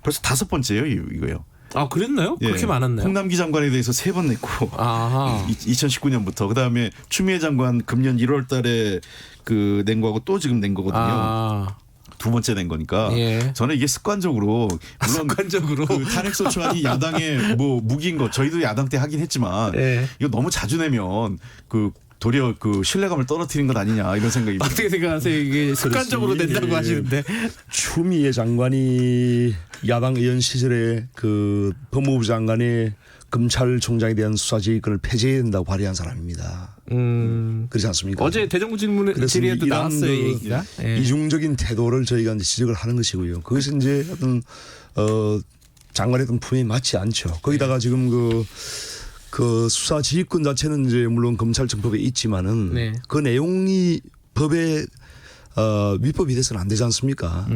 벌써 5번째예요, 이거요. 그랬나요? 그렇게 많았나요? 홍남기 장관에 대해서 3번 냈고 2019년부터 그다음에 추미애 장관 금년 1월 달에 그 낸 거하고 또 지금 낸 거거든요. 2번째 낸 거니까 저는 이게 습관적으로 물론 그 탄핵소추안이 야당의 뭐 무기인 거 저희도 야당 때 하긴 했지만 이거 너무 자주 내면 그 도리어 그 신뢰감을 떨어뜨린 것 아니냐 이런 생각이. 어떻게 생각하세요? 이게 습관적으로 된다고 하시는데. 추미애 장관이 야당 의원 시절에 그 법무부 장관의 검찰총장에 대한 수사지휘권을 폐지해야 된다고 발의한 사람입니다. 그렇지 않습니까? 어제 대정부 질의에도 나왔어요, 얘기가. 이중적인 태도를 저희가 이제 지적을 하는 것이고요. 그것이 이제 어떤 장관의 어떤 품에 맞지 않죠. 거기다가 지금 그 수사지휘권 자체는 이제 물론 검찰청법에 있지만은 그 내용이 법에 위법이 돼서는 안 되지 않습니까?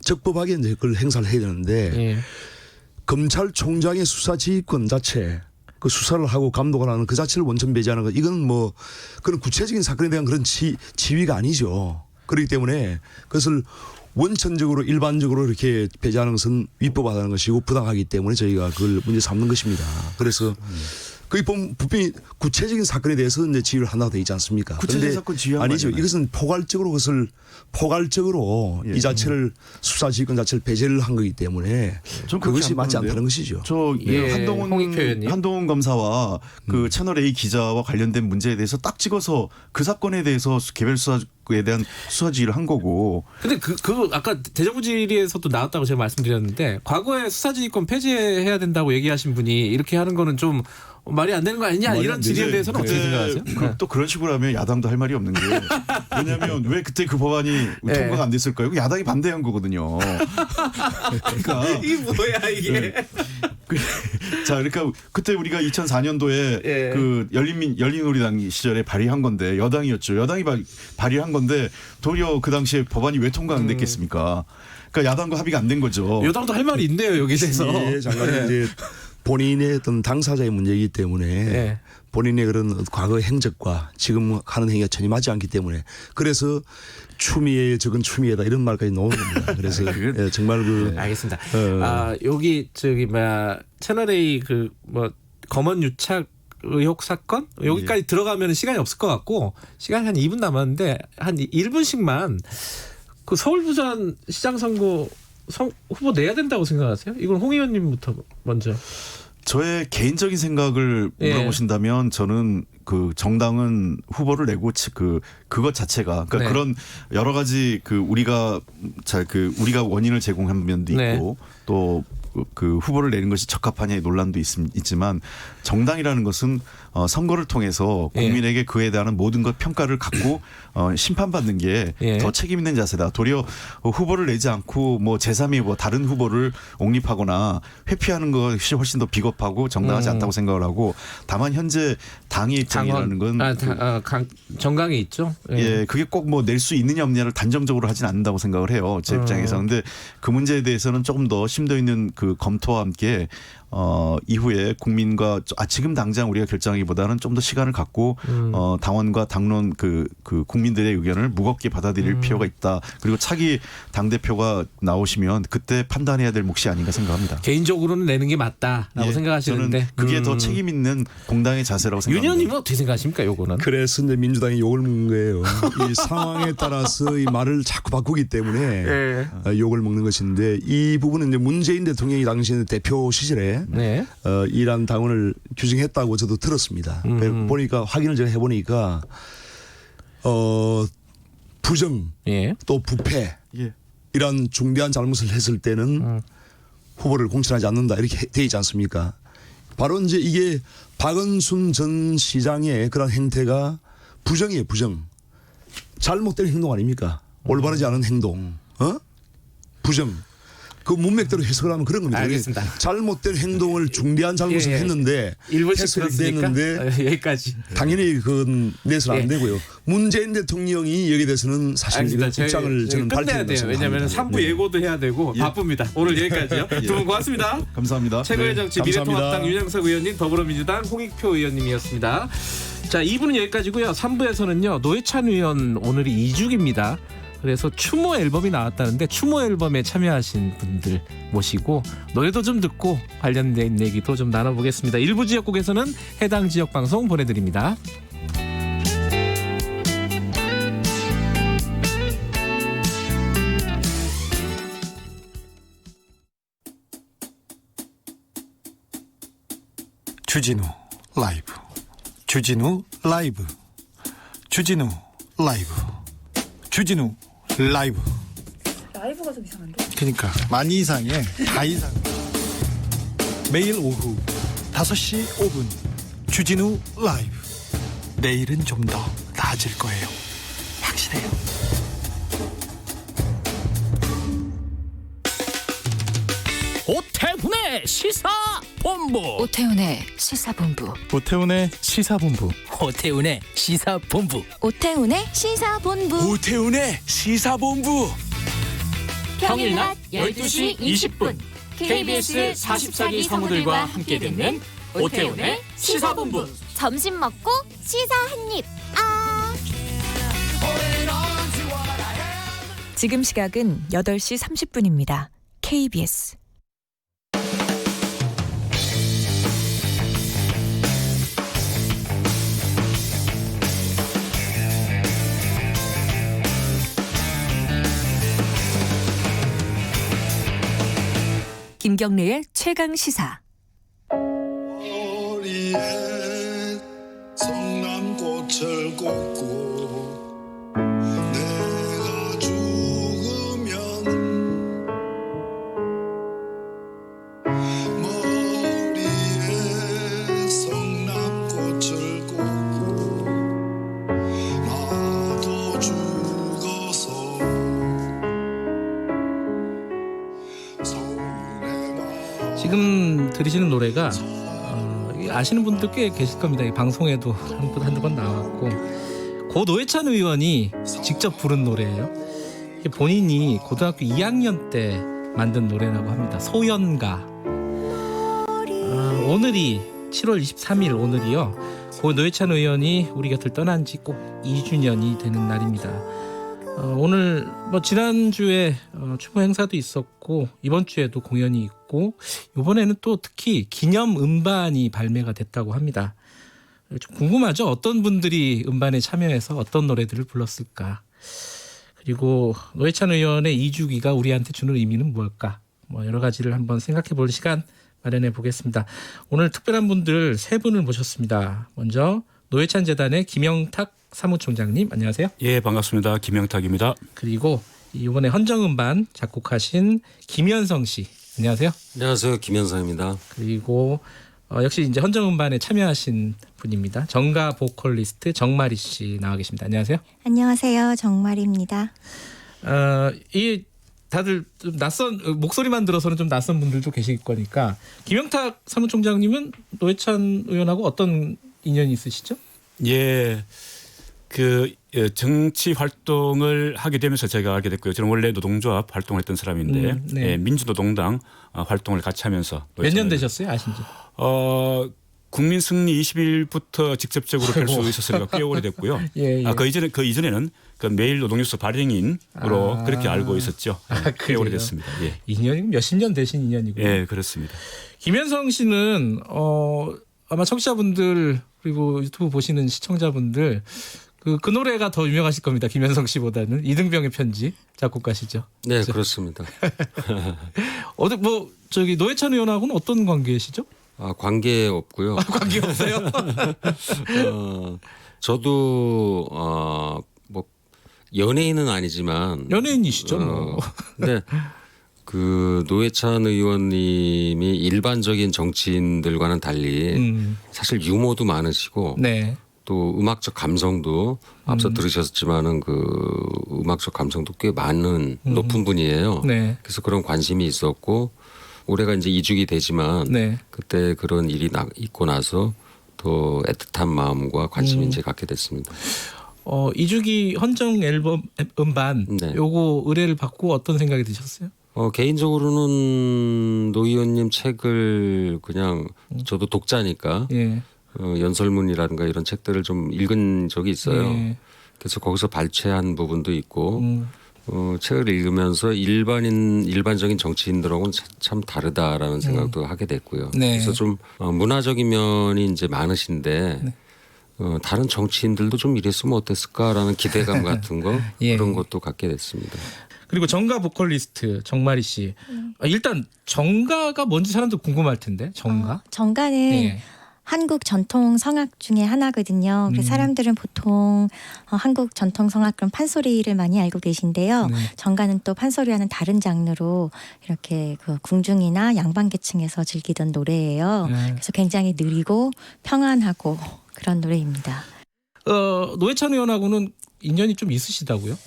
적법하게 이제 그걸 행사를 해야 되는데 검찰총장의 수사지휘권 자체 그 수사를 하고 감독을 하는 그 자체를 원천 배제하는 것 이건 뭐 그런 구체적인 사건에 대한 그런 지위가 아니죠. 그렇기 때문에 그것을 원천적으로 일반적으로 이렇게 배제하는 것은 위법하다는 것이고 부당하기 때문에 저희가 그걸 문제 삼는 것입니다. 그래서 거기 보면 분명히 구체적인 사건에 대해서 이제 지휘를 한다고 되어 있지 않습니까? 구체적인 사건 지휘한 아니죠. 이것은 포괄적으로 이 자체를 수사지휘권 자체를 배제를 한 거기 때문에 그것이 맞지 않다는 것이죠. 한동훈 검사와 그 채널 A 기자와 관련된 문제에 대해서 딱 찍어서 그 사건에 대해서 개별 수사에 대한 수사지휘를 한 거고. 근데 그 아까 대정부 질의에서도 나왔다고 제가 말씀드렸는데 과거에 수사지휘권 폐지해야 된다고 얘기하신 분이 이렇게 하는 거는 좀 말이 안 되는 거 아니냐 이런 질의에 대해서는 어떻게 생각하세요? 또 그런 식으로 하면 야당도 할 말이 없는 게 왜냐하면 왜 그때 그 법안이 통과가 안 됐을까요? 야당이 반대한 거거든요. 그러니까 이게 뭐야 이게? 자, 그러니까 그때 우리가 2004년도에 그 열린우리당 시절에 발의한 건데 여당이었죠. 여당이 발의한 건데 도리어 그 당시에 법안이 왜 통과 안 됐겠습니까? 그러니까 야당과 합의가 안 된 거죠. 여당도 할 말이 있네요 여기 대해서. 장관님 이제 본인의 어떤 당사자의 문제이기 때문에 본인의 그런 과거 행적과 지금 하는 행위가 전혀 맞지 않기 때문에 그래서 추미애의 적은 추미애다 이런 말까지 나오는 겁니다. 그래서 정말 알겠습니다. 여기 채널 A 그 검언 유착 의혹 사건 여기까지 들어가면 시간이 없을 것 같고 시간이 한 2분 남았는데 한 1분씩만 그 서울 부산 시장 선거 후보 내야 된다고 생각하세요? 이건 홍 의원님부터 먼저. 저의 개인적인 생각을 물어보신다면 저는 그 정당은 후보를 내고 그것 자체가 그러니까 그런 여러 가지 우리가 원인을 제공한 면도 있고 또 그 후보를 내는 것이 적합하냐의 논란도 있지만 정당이라는 것은 선거를 통해서 국민에게 그에 대한 모든 것 평가를 갖고 심판받는 게 더 책임 있는 자세다. 도리어 후보를 내지 않고 제3의 다른 후보를 옹립하거나 회피하는 것이 훨씬 더 비겁하고 정당하지 않다고 생각을 하고 다만 현재 당의 입장이라는 건 정강이 있죠. 그게 꼭 낼 수 있느냐 없느냐를 단정적으로 하진 않는다고 생각을 해요. 제 입장에서. 근데 그 문제에 대해서는 조금 더 심도 있는 그 검토와 함께 이후에 국민과 지금 당장 우리가 결정하기보다는 좀 더 시간을 갖고 당원과 당론 그 국민들의 의견을 무겁게 받아들일 필요가 있다. 그리고 차기 당대표가 나오시면 그때 판단해야 될 몫이 아닌가 생각합니다. 개인적으로는 내는 게 맞다라고 생각하시는데 저는 그게 더 책임 있는 공당의 자세라고 생각합니다. 윤 의원님은 어떻게 생각하십니까? 요거는. 그래서 이제 민주당이 욕을 먹는 거예요. 이 상황에 따라서 이 말을 자꾸 바꾸기 때문에 욕을 먹는 것인데 이 부분은 이제 문재인 대통령이 당시 대표 시절에 이란 당원을 규정했다고 저도 들었습니다. 보니까 확인을 제가 해보니까 부정 또 부패 이런 중대한 잘못을 했을 때는 후보를 공천하지 않는다 이렇게 돼 있지 않습니까? 바로 이제 이게 박은순 전 시장의 그런 행태가 부정이에요. 부정. 잘못된 행동 아닙니까? 올바르지 않은 행동. 부정. 그 문맥대로 해석을 하면 그런 겁니다. 알겠습니다. 잘못된 행동을 중대한 잘못을 했는데 해석이 됐는데 여기까지. 당연히 그건 내서는 안 되고요. 문재인 대통령이 여기에 대해서는 사실 이런 입장을 저는 밝혀야 돼요. 왜냐하면 3부 예고도 해야 되고 바쁩니다. 오늘 여기까지요. 두 분 고맙습니다. 감사합니다. 최고의 정치 미래통합당 윤영석 의원님, 더불어민주당 홍익표 의원님이었습니다. 자, 2부는 여기까지고요. 3부에서는요. 노회찬 의원 오늘이 2주기입니다. 그래서 추모 앨범이 나왔다는데 추모 앨범에 참여하신 분들 모시고 노래도 좀 듣고 관련된 얘기도 좀 나눠보겠습니다. 일부 지역국에서는 해당 지역 방송 보내드립니다. 주진우 라이브. 주진우 라이브. 주진우 라이브. 주진우 라이브. 라이브가 좀 이상한데? 그러니까 많이 이상해. 다 이상. 매일 오후 5시 5분 주진우 라이브. 내일은 좀 더 나아질 거예요. 확실해요. 오태훈의 시사본부. 오태훈의 시사본부. 오태훈의 시사본부. 오태훈의 시사본부. 오태훈의 시사본부. 오태훈의 시사본부. 평일 낮 12시 20분 KBS 44기 성우들과 함께 듣는 오태훈의 시사본부. 점심 먹고 시사 한입. 지금 시각은 8시 30분입니다. KBS 김경래의 최강 시사. 머리에 성남꽃을 꽂고 내가 죽으면 머리에 성남꽃을 꽂고 나도 죽어서 지금 들으시는 노래가 아시는 분들 꽤 계실 겁니다. 이 방송에도 한두 번 나왔고 고 노회찬 의원이 직접 부른 노래예요. 본인이 고등학교 2학년 때 만든 노래라고 합니다. 소연가. 오늘이 7월 23일 오늘이요. 고 노회찬 의원이 우리 곁을 떠난 지 꼭 2주년이 되는 날입니다. 오늘 지난주에 추모 행사도 있었고 이번 주에도 공연이 있고 이번에는 또 특히 기념 음반이 발매가 됐다고 합니다. 좀 궁금하죠? 어떤 분들이 음반에 참여해서 어떤 노래들을 불렀을까? 그리고 노회찬 의원의 2주기가 우리한테 주는 의미는 뭘까? 여러 가지를 한번 생각해 볼 시간 마련해 보겠습니다. 오늘 특별한 분들 3분을 모셨습니다. 먼저 노회찬 재단의 김영탁 사무총장님, 안녕하세요. 예, 반갑습니다. 김영탁입니다. 그리고 이번에 헌정음반 작곡하신 김현성 씨, 안녕하세요. 안녕하세요, 김현성입니다. 그리고 역시 이제 헌정음반에 참여하신 분입니다. 정가 보컬리스트 정마리 씨 나와 계십니다. 안녕하세요. 안녕하세요, 정마리입니다. 이 다들 좀 낯선 목소리만 들어서는 좀 낯선 분들도 계실 거니까 김영탁 사무총장님은 노회찬 의원하고 어떤 인연이 있으시죠? 예, 정치 활동을 하게 되면서 제가 알게 됐고요. 저는 원래 노동조합 활동을 했던 사람인데 네. 예, 민주노동당 활동을 같이 하면서 몇 년 되셨어요, 아신지? 국민승리 20일부터 직접적으로 뵐 수 있었으니까 꽤 오래됐고요. 예. 그 이전에는 그 매일 노동뉴스 발행인으로 그렇게 알고 있었죠. 꽤 오래됐습니다. 예. 인연이 몇십 년 되신 인연이고요. 예, 그렇습니다. 김현성 씨는 아마 청취자분들 그리고 유튜브 보시는 시청자분들 그 노래가 더 유명하실 겁니다. 김현성 씨보다는 이등병의 편지 작곡가시죠. 네, 그렇습니다. 노회찬 의원하고는 어떤 관계시죠? 관계 없고요. 관계 없어요? 저도 연예인은 아니지만 연예인이시죠. 근데 그 노회찬 의원님이 일반적인 정치인들과는 달리 사실 유머도 많으시고 네. 또 음악적 감성도 앞서 들으셨지만은 그 음악적 감성도 꽤 많은 높은 분이에요. 네. 그래서 그런 관심이 있었고 올해가 이제 2주기 되지만 네. 그때 그런 일이 있고 나서 더 애틋한 마음과 관심을 이제 갖게 됐습니다. 2주기 헌정 앨범 음반 네. 요거 의뢰를 받고 어떤 생각이 드셨어요? 개인적으로는 노 의원님 책을 그냥 저도 독자니까 예. 연설문이라든가 이런 책들을 좀 읽은 적이 있어요. 예. 그래서 거기서 발췌한 부분도 있고 책을 읽으면서 일반적인 정치인들하고는 참 다르다라는 생각도 하게 됐고요. 네. 그래서 좀 문화적인 면이 이제 많으신데 네. 다른 정치인들도 좀 이랬으면 어땠을까라는 기대감 같은 거 예. 그런 것도 갖게 됐습니다. 그리고 정가 보컬리스트 정마리 씨. 일단 정가가 뭔지 사람들 궁금할 텐데 정가? 정가는 예. 한국 전통 성악 중에 하나거든요. 그래서 사람들은 보통 한국 전통 성악 그럼 판소리를 많이 알고 계신데요. 정가는 또 판소리와는 다른 장르로 이렇게 그 궁중이나 양반계층에서 즐기던 노래예요. 그래서 굉장히 느리고 평안하고 그런 노래입니다. 노회찬 의원하고는 인연이 좀 있으시다고요?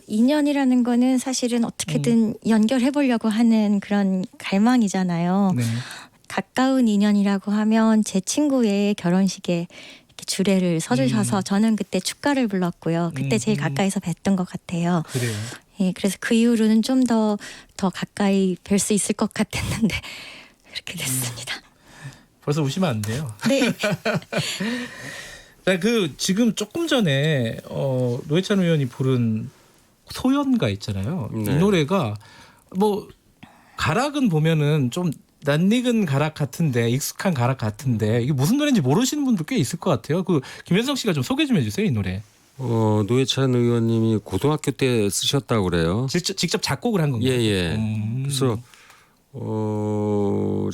인연이라는 거는 사실은 어떻게든 연결해 보려고 하는 그런 갈망이잖아요. 네. 가까운 인연이라고 하면 제 친구의 결혼식에 이렇게 주례를 서주셔서 저는 그때 축가를 불렀고요. 그때 제일 가까이서 뵀던 것 같아요. 그래요. 예, 그래서 그 이후로는 좀 더 가까이 뵐 수 있을 것 같았는데 그렇게 됐습니다. 벌써 우시면 안 돼요. 네. 그 지금 조금 전에 노회찬 의원이 부른 소연가 있잖아요. 네. 이 노래가 뭐 가락은 보면은 좀 낯익은 가락 같은데 익숙한 가락 같은데 이게 무슨 노래인지 모르시는 분들 꽤 있을 것 같아요. 그 김현성 씨가 좀 소개 좀 해주세요, 이 노래. 노회찬 의원님이 고등학교 때 쓰셨다고 그래요. 직접 작곡을 한 건가요? 예. 그래서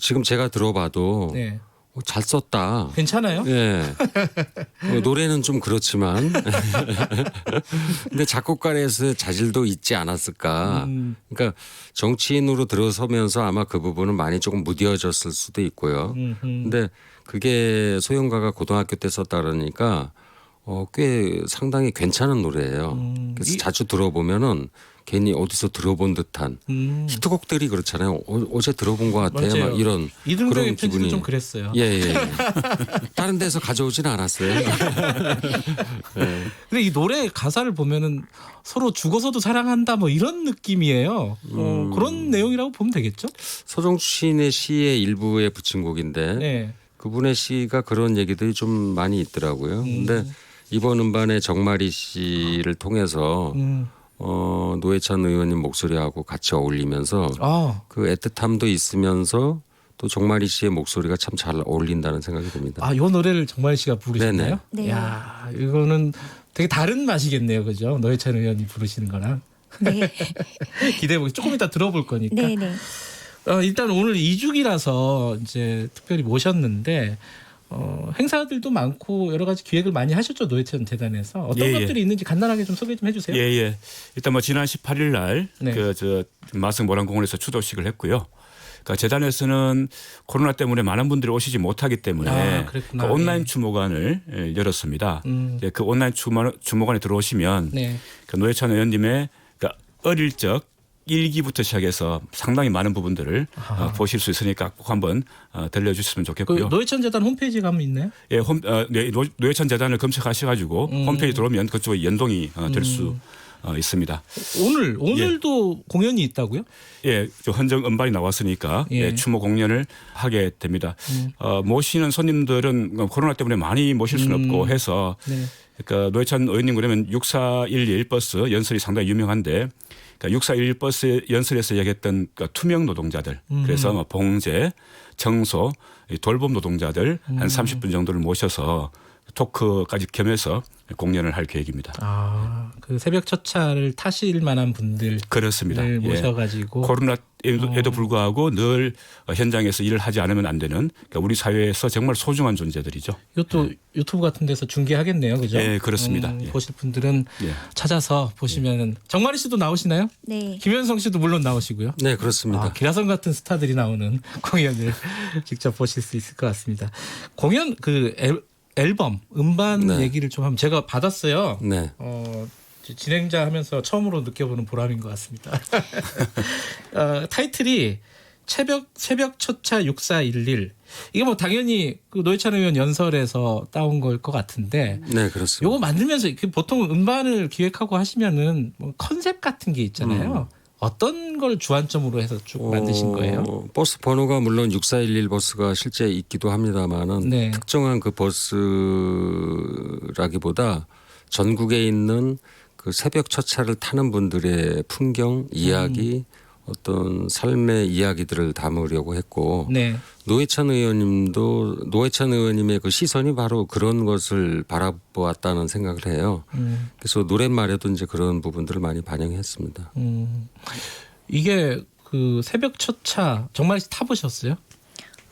지금 제가 들어봐도 네. 잘 썼다. 괜찮아요? 예. 노래는 좀 그렇지만 근데 작곡가에서 자질도 있지 않았을까. 그러니까 정치인으로 들어서면서 아마 그 부분은 많이 조금 무뎌졌을 수도 있고요. 근데 그게 소영가가 고등학교 때 썼다 그러니까 꽤 상당히 괜찮은 노래예요. 그래서 자주 들어보면은 괜히 어디서 들어본 듯한 히트곡들이 그렇잖아요. 어제 들어본 것 같아요. 맞아요. 막 이런 이등병의 그런 편지도 기분이 좀 그랬어요. 예. 다른 데서 가져오지는 않았어요. 네. 근데 이 노래 가사를 보면은 서로 죽어서도 사랑한다 뭐 이런 느낌이에요. 그런 내용이라고 보면 되겠죠? 서정주 시인의 시의 일부에 붙인 곡인데 네. 그분의 시가 그런 얘기들이 좀 많이 있더라고요. 근데 이번 음반에 정마리 씨를 통해서 노회찬 의원님 목소리하고 같이 어울리면서 그 애틋함도 있으면서 또 정마리 씨의 목소리가 참 잘 어울린다는 생각이 듭니다. 이 노래를 정마리 씨가 부르셨나요? 네. 야, 이거는 되게 다른 맛이겠네요, 그죠? 노회찬 의원이 부르시는 거랑. 네. 기대해보고 조금 이따 들어볼 거니까. 네네. 일단 오늘 2주기라서 이제 특별히 모셨는데. 행사들도 많고 여러 가지 기획을 많이 하셨죠, 노회찬 재단에서. 어떤 것들이 있는지 간단하게 좀 소개 좀 해주세요. 예. 일단 뭐 지난 18일 날 마승 모란공원에서 추도식을 했고요. 그러니까 재단에서는 코로나 때문에 많은 분들이 오시지 못하기 때문에 그 온라인 추모관을 열었습니다. 그 온라인 추모관에 들어오시면 그 노회찬 의원님의 그러니까 어릴 적 일기부터 시작해서 상당히 많은 부분들을 보실 수 있으니까 꼭 한번 들려주시면 좋겠고요. 그 노회찬 재단 홈페이지 가면 있나요? 예, 노회찬 재단을 검색하셔가지고 홈페이지 들어오면 그쪽에 연동이 될 수 있습니다. 오늘도 공연이 있다고요? 예, 헌정 음반이 나왔으니까 추모 공연을 하게 됩니다. 모시는 손님들은 코로나 때문에 많이 모실 수는 없고 해서 그러니까 노회찬 의원님 그러면 6411 버스 연설이 상당히 유명한데 그러니까 6411 버스 연설에서 얘기했던 그러니까 투명 노동자들 그래서 뭐 봉제, 청소, 돌봄 노동자들 한 30분 정도를 모셔서 토크까지 겸해서 공연을 할 계획입니다. 그 새벽 첫차를 타실 만한 분들 그렇습니다. 모셔가지고 코로나에도 불구하고 늘 현장에서 일을 하지 않으면 안 되는 그러니까 우리 사회에서 정말 소중한 존재들이죠. 이것도 유튜브 같은 데서 중계하겠네요, 그죠? 네, 그렇습니다. 보실 분들은 찾아서 보시면은 정마리 씨도 나오시나요? 네. 김현성 씨도 물론 나오시고요. 네, 그렇습니다. 기라성 같은 스타들이 나오는 공연을 직접 보실 수 있을 것 같습니다. 공연 앨범 음반 얘기를 좀 하면 제가 받았어요. 네. 진행자 하면서 처음으로 느껴보는 보람인 것 같습니다. 타이틀이 새벽 첫차 6411. 이게 뭐 당연히 그 노회찬 의원 연설에서 따온 걸 것 같은데. 네, 그렇습니다. 요거 만들면서 보통 음반을 기획하고 하시면은 뭐 컨셉 같은 게 있잖아요. 어떤 걸 주안점으로 해서 쭉 만드신 거예요? 버스 번호가 물론 6411 버스가 실제 있기도 합니다만은 특정한 그 버스라기보다 전국에 있는 그 새벽 첫차를 타는 분들의 풍경, 이야기, 어떤 삶의 이야기들을 담으려고 했고 노회찬 의원님의 그 시선이 바로 그런 것을 바라보았다는 생각을 해요. 그래서 노랫말에도 이제 그런 부분들을 많이 반영했습니다. 이게 그 새벽 첫차 정말 타보셨어요?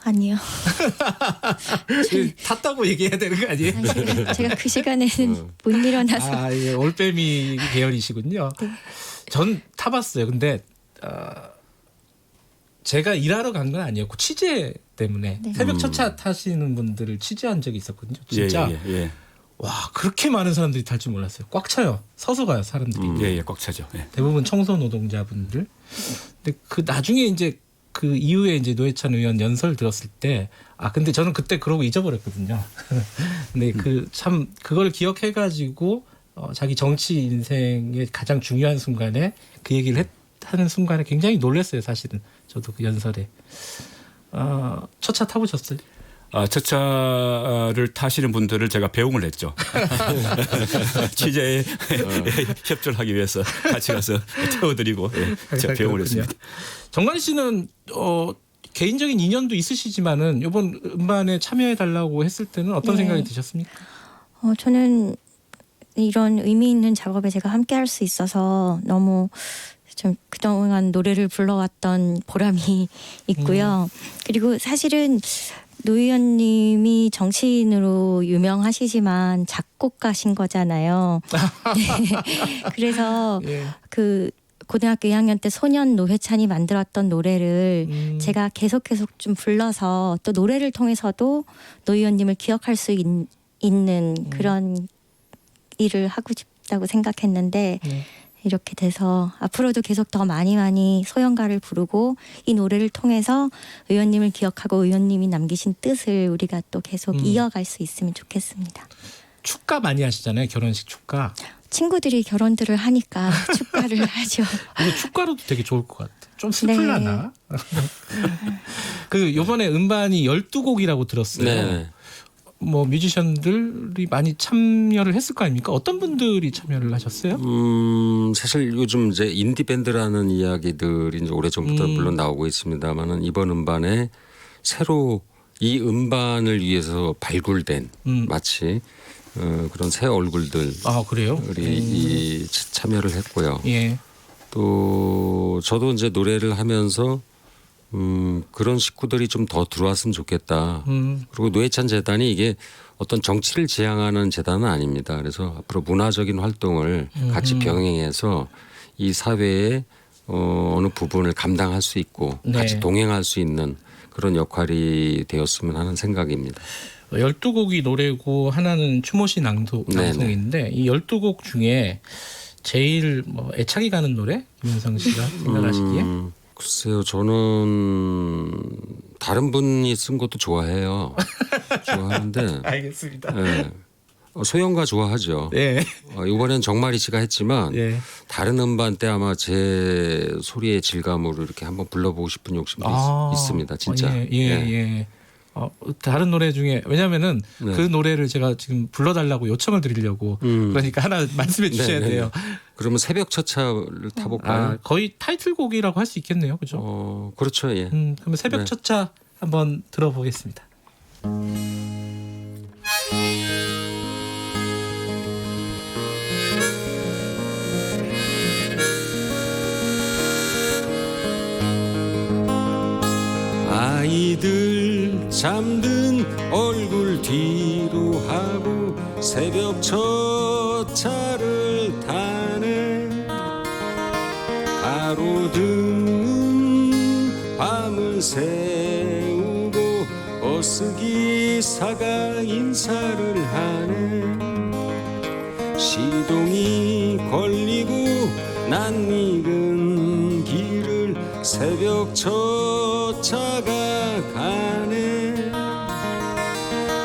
아니요. 탔다고 얘기해야 되는 거 아니에요? 아니, 제가 그 시간에는 못 일어나서. 아, 예, 올빼미 계열이시군요. 네. 전 타봤어요. 근데 제가 일하러 간 건 아니었고 취재 때문에 네. 새벽 첫차 타시는 분들을 취재한 적이 있었거든요. 진짜 예. 와 그렇게 많은 사람들이 탈 줄 몰랐어요. 꽉 차요. 서서 가요 사람들이. 꽉 차죠. 예. 대부분 청소 노동자분들. 근데 그 나중에 이제 그 이후에 이제 노회찬 의원 연설 들었을 때 근데 저는 그때 그러고 잊어버렸거든요. 근데 그 참 그걸 기억해가지고 자기 정치 인생의 가장 중요한 순간에 그 얘기를 하는 순간에 굉장히 놀랐어요. 사실은 저도 그 연설에. 첫차 타보셨어요? 첫차를 타시는 분들을 제가 배웅을 했죠. 취재에 협조를 하기 위해서 같이 가서 태워드리고 제가 배웅을 했습니다. 정관 씨는 개인적인 인연도 있으시지만은 이번 음반에 참여해달라고 했을 때는 어떤 생각이 드셨습니까? 저는 이런 의미 있는 작업에 제가 함께할 수 있어서 너무 좀 그동안 노래를 불러왔던 보람이 있고요. 그리고 사실은 노 의원님이 정치인으로 유명하시지만 작곡가신 거잖아요. 네. 그래서 그 고등학교 2학년 때 소년 노회찬이 만들었던 노래를 제가 계속 좀 불러서 또 노래를 통해서도 노 의원님을 기억할 수 있는 그런 일을 하고 싶다고 생각했는데 이렇게 돼서 앞으로도 계속 더 많이 소연가를 부르고 이 노래를 통해서 의원님을 기억하고 의원님이 남기신 뜻을 우리가 또 계속 이어갈 수 있으면 좋겠습니다. 축가 많이 하시잖아요. 결혼식 축가. 친구들이 결혼들을 하니까 축가를 하죠. 이거 축가로도 되게 좋을 것 같아. 좀 슬플라나? 네. 그 이번에 음반이 12곡이라고 들었어요. 네. 뭐 뮤지션들이 많이 참여를 했을 거 아닙니까? 어떤 분들이 참여를 하셨어요? 사실 요즘 이제 인디 밴드라는 이야기들이 이제 오래전부터 물론 나오고 있습니다만은 이번 음반에 새로 이 음반을 위해서 발굴된 마치 그런 새 얼굴들. 그래요? 우리 참여를 했고요. 예. 또 저도 이제 노래를 하면서 그런 식구들이 좀 더 들어왔으면 좋겠다. 그리고 노회찬 재단이 이게 어떤 정치를 지향하는 재단은 아닙니다. 그래서 앞으로 문화적인 활동을 같이 병행해서 이 사회의 어느 부분을 감당할 수 있고 같이 동행할 수 있는 그런 역할이 되었으면 하는 생각입니다. 12곡이 노래고 하나는 추모시 낭송인데 이 12곡 중에 제일 애착이 가는 노래? 김윤성 씨가 생각하시기에? 글쎄요. 저는 다른 분이 쓴 것도 좋아해요. 좋아하는데. 알겠습니다. 네. 소연가 좋아하죠. 네. 이번엔 정마리 씨가 했지만 다른 음반 때 아마 제 소리의 질감으로 이렇게 한번 불러보고 싶은 욕심도 있습니다. 진짜. 예. 다른 노래 중에 왜냐하면은 그 노래를 제가 지금 불러달라고 요청을 드리려고 그러니까 하나 말씀해 주셔야 돼요. 그러면 새벽 첫차를 타볼까요? 거의 타이틀곡이라고 할 수 있겠네요, 그렇죠? 그렇죠, 예. 그러면 새벽 첫차 한번 들어보겠습니다. 아이들 잠든 얼굴 뒤로 하고 새벽 첫차를 타네. 가로등 밤을 새우고 버스기사가 인사를 하네. 시동이 걸리고 낯익은 길을 새벽 첫차가 가네.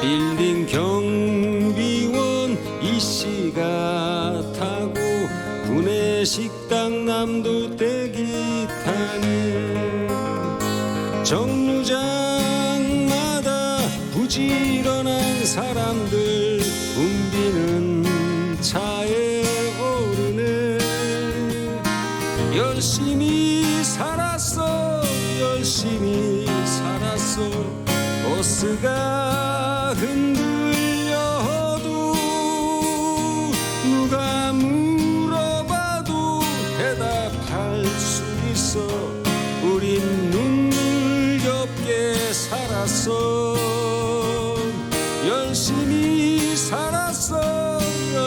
빌딩 경비원 이씨가 타고 구내식당 남도떼기 타네. 정류장마다 부지런한 사람들 붐비는 차에 오르네. 열심히 살았어 버스가 흔들려도 누가 물어봐도 대답할 수 있어. 우린 눈물겹게 살았어.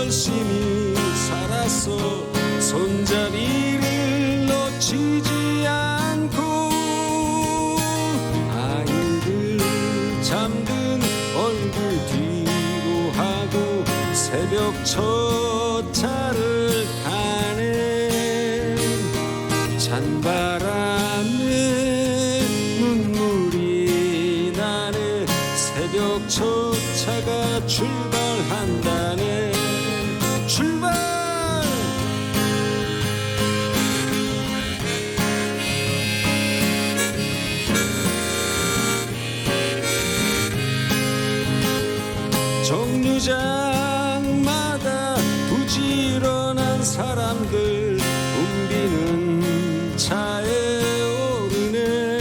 열심히 살았어 손잡이를 놓치지 않고 아이들 잠든 얼굴 뒤로 하고 새벽 첫차를 타네 찬바람에 눈물이 나네 새벽 첫차가 출발한다네 출발 정류장마다 부지런한 사람들 붐비는 차에 오르네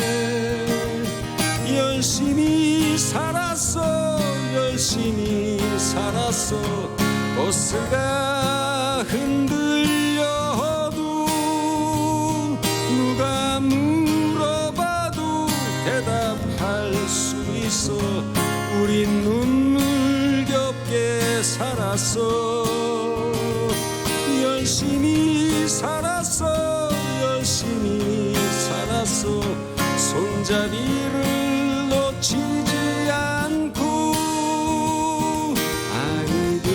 열심히 살았어 열심히 살았어 버스가 흔들려도 누가 물어봐도 대답할 수 있어 우린 눈물겹게 살았어 열심히 살았어 열심히 살았어 손잡이를 놓치지 않고 아이들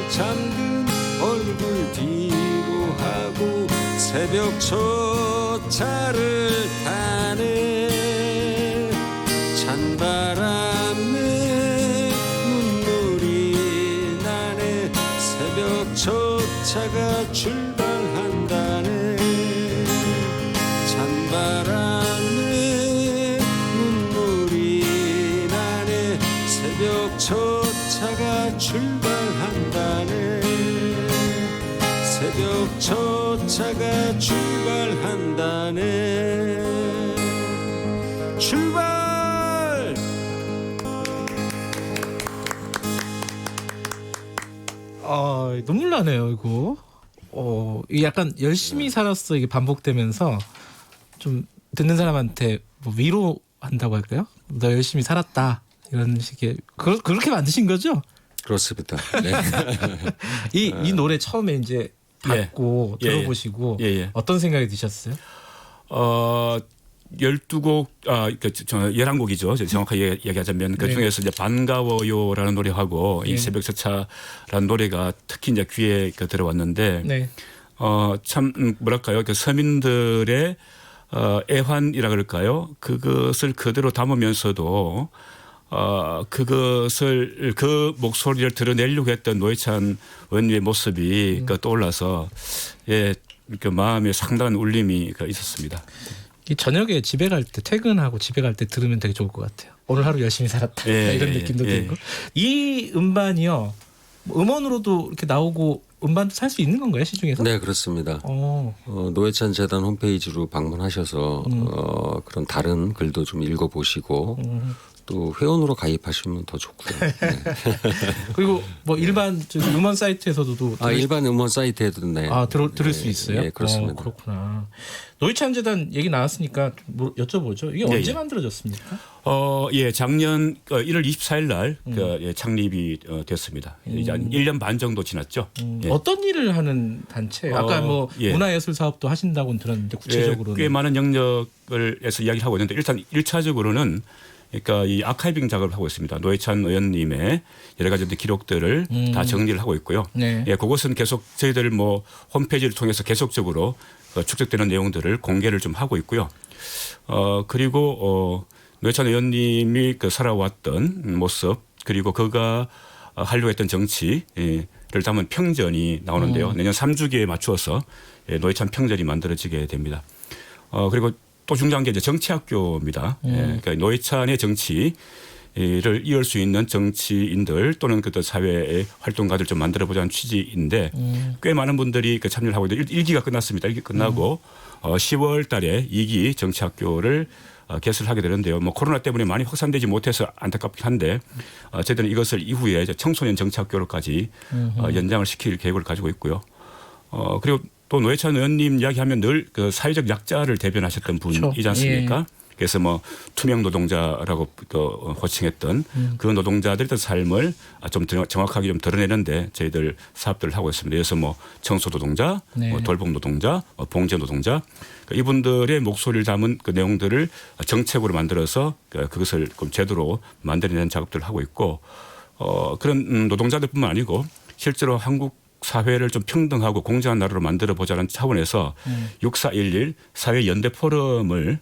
잠든 얼굴 뒤로 하고 새벽 첫차를 타네 찬바람에 눈물이 나네 새벽 첫차가 출발한다네 찬바람에 눈물이 나네 새벽 첫차가 출발한다네 새벽 첫차가 출발한다네 출발 눈물 나네요, 이거. 이게 약간 열심히 살았어 이게 반복되면서 좀 듣는 사람한테 뭐 위로한다고 할까요? 너 열심히 살았다 이런 식의 그렇게 만드신 거죠? 그렇습니다. 네. 이 노래 처음에 이제 받고 들어보시고 어떤 생각이 드셨어요? 12곡, 11곡이죠. 정확하게 얘기하자면 그 중에서 이제 반가워요라는 노래하고 이 새벽 첫차라는 노래가 특히 이제 귀에 들어왔는데 참 뭐랄까요. 그 서민들의 애환이라 그럴까요. 그것을 그대로 담으면서도 그것을 그 목소리를 드러내려고 했던 노회찬 의원님의 모습이 떠올라서 그 마음에 상당한 울림이 있었습니다. 이 저녁에 집에 갈 때 퇴근하고 집에 갈 때 들으면 되게 좋을 것 같아요. 오늘 하루 열심히 살았다 이런 느낌도 들고 이 음반이요 음원으로도 이렇게 나오고 음반도 살 수 있는 건가요 시중에서? 네 그렇습니다. 노회찬 재단 홈페이지로 방문하셔서 그런 다른 글도 좀 읽어보시고 또 회원으로 가입하시면 더 좋고요. 네. 그리고 뭐 일반 음원 사이트에서도 일반 음원 사이트에도 들을 수 있어요? 네 그렇습니다. 그렇구나. 노회찬 재단 얘기 나왔으니까 뭐 여쭤보죠. 이게 언제 만들어졌습니까? 작년 1월 24일 날 창립이 됐습니다. 이제 한 1년 반 정도 지났죠. 어떤 일을 하는 단체예요? 아까 뭐 문화예술 사업도 하신다고는 들었는데 구체적으로는 꽤 많은 영역을 해서 이야기를 하고 있는데 일단 1차적으로는 그러니까 이 아카이빙 작업을 하고 있습니다. 노회찬 의원님의 여러 가지 기록들을 다 정리를 하고 있고요. 그것은 계속 저희들 뭐 홈페이지를 통해서 계속적으로 축적되는 내용들을 공개를 좀 하고 있고요. 그리고 노회찬 의원님이 살아왔던 모습 그리고 그가 하려고 했던 정치를 담은 평전이 나오는데요. 내년 3주기에 맞추어서 노회찬 평전이 만들어지게 됩니다. 그리고 또 중요한 게 이제 정치학교입니다. 그러니까 노회찬의 정치를 이을 수 있는 정치인들 또는 그 사회의 활동가들 좀 만들어보자는 취지인데 꽤 많은 분들이 참여를 하고 있는데 1기가 끝났습니다. 1기 끝나고 10월 달에 2기 정치학교를 개설을 하게 되는데요. 뭐 코로나 때문에 많이 확산되지 못해서 안타깝긴 한데 저희들은 이것을 이후에 이제 청소년 정치학교로까지 연장을 시킬 계획을 가지고 있고요. 그리고 또 노회찬 의원님 이야기하면 늘 그 사회적 약자를 대변하셨던 분이지 않습니까? 그래서 뭐 투명 노동자라고 또 호칭했던 그 노동자들의 삶을 좀 정확하게 좀 드러내는데 저희들 사업들을 하고 있습니다. 그래서 뭐 청소 노동자, 네. 뭐 돌봄 노동자, 봉제 노동자 이분들의 목소리를 담은 그 내용들을 정책으로 만들어서 그것을 제도로 만들어내는 작업들을 하고 있고 그런 노동자들뿐만 아니고 실제로 한국 사회를 좀 평등하고 공정한 나라로 만들어 보자는 차원에서 6411 사회 연대 포럼을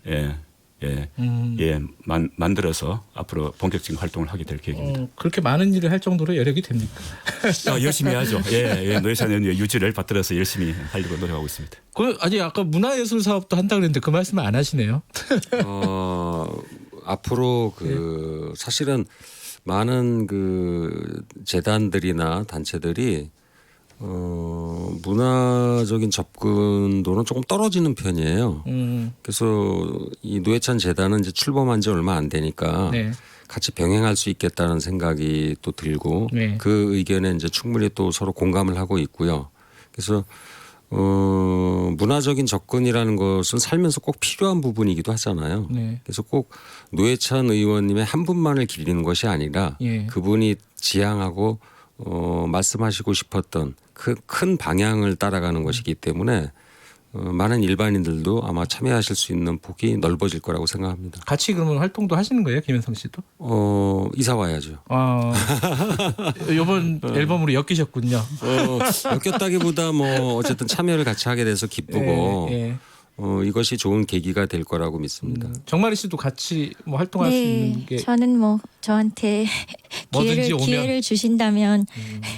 만들어서 앞으로 본격적인 활동을 하게 될 계획입니다. 그렇게 많은 일을 할 정도로 여력이 됩니까? 열심히 하죠. 노회찬 의원의 유지를 받들어서 열심히 하려고 노력하고 있습니다. 아니 아까 문화예술 사업도 한다 그랬는데 그 말씀을 안 하시네요. 앞으로 사실은 많은 그 재단들이나 단체들이 문화적인 접근도는 조금 떨어지는 편이에요. 그래서 이 노회찬 재단은 이제 출범한 지 얼마 안 되니까 같이 병행할 수 있겠다는 생각이 또 들고 그 의견에 이제 충분히 또 서로 공감을 하고 있고요. 그래서 문화적인 접근이라는 것은 살면서 꼭 필요한 부분이기도 하잖아요. 그래서 꼭 노회찬 의원님의 한 분만을 기리는 것이 아니라 그분이 지향하고 말씀하시고 싶었던 그 큰 방향을 따라가는 것이기 때문에 많은 일반인들도 아마 참여하실 수 있는 폭이 넓어질 거라고 생각합니다. 같이 그러면 활동도 하시는 거예요, 김현성 씨도? 이사 와야죠. 이번 앨범으로 엮이셨군요. 엮였다기보다 뭐 어쨌든 참여를 같이 하게 돼서 기쁘고 이것이 좋은 계기가 될 거라고 믿습니다. 정마리 씨도 같이 뭐 활동할 수 있는 게 저는 뭐 저한테 기회를 주신다면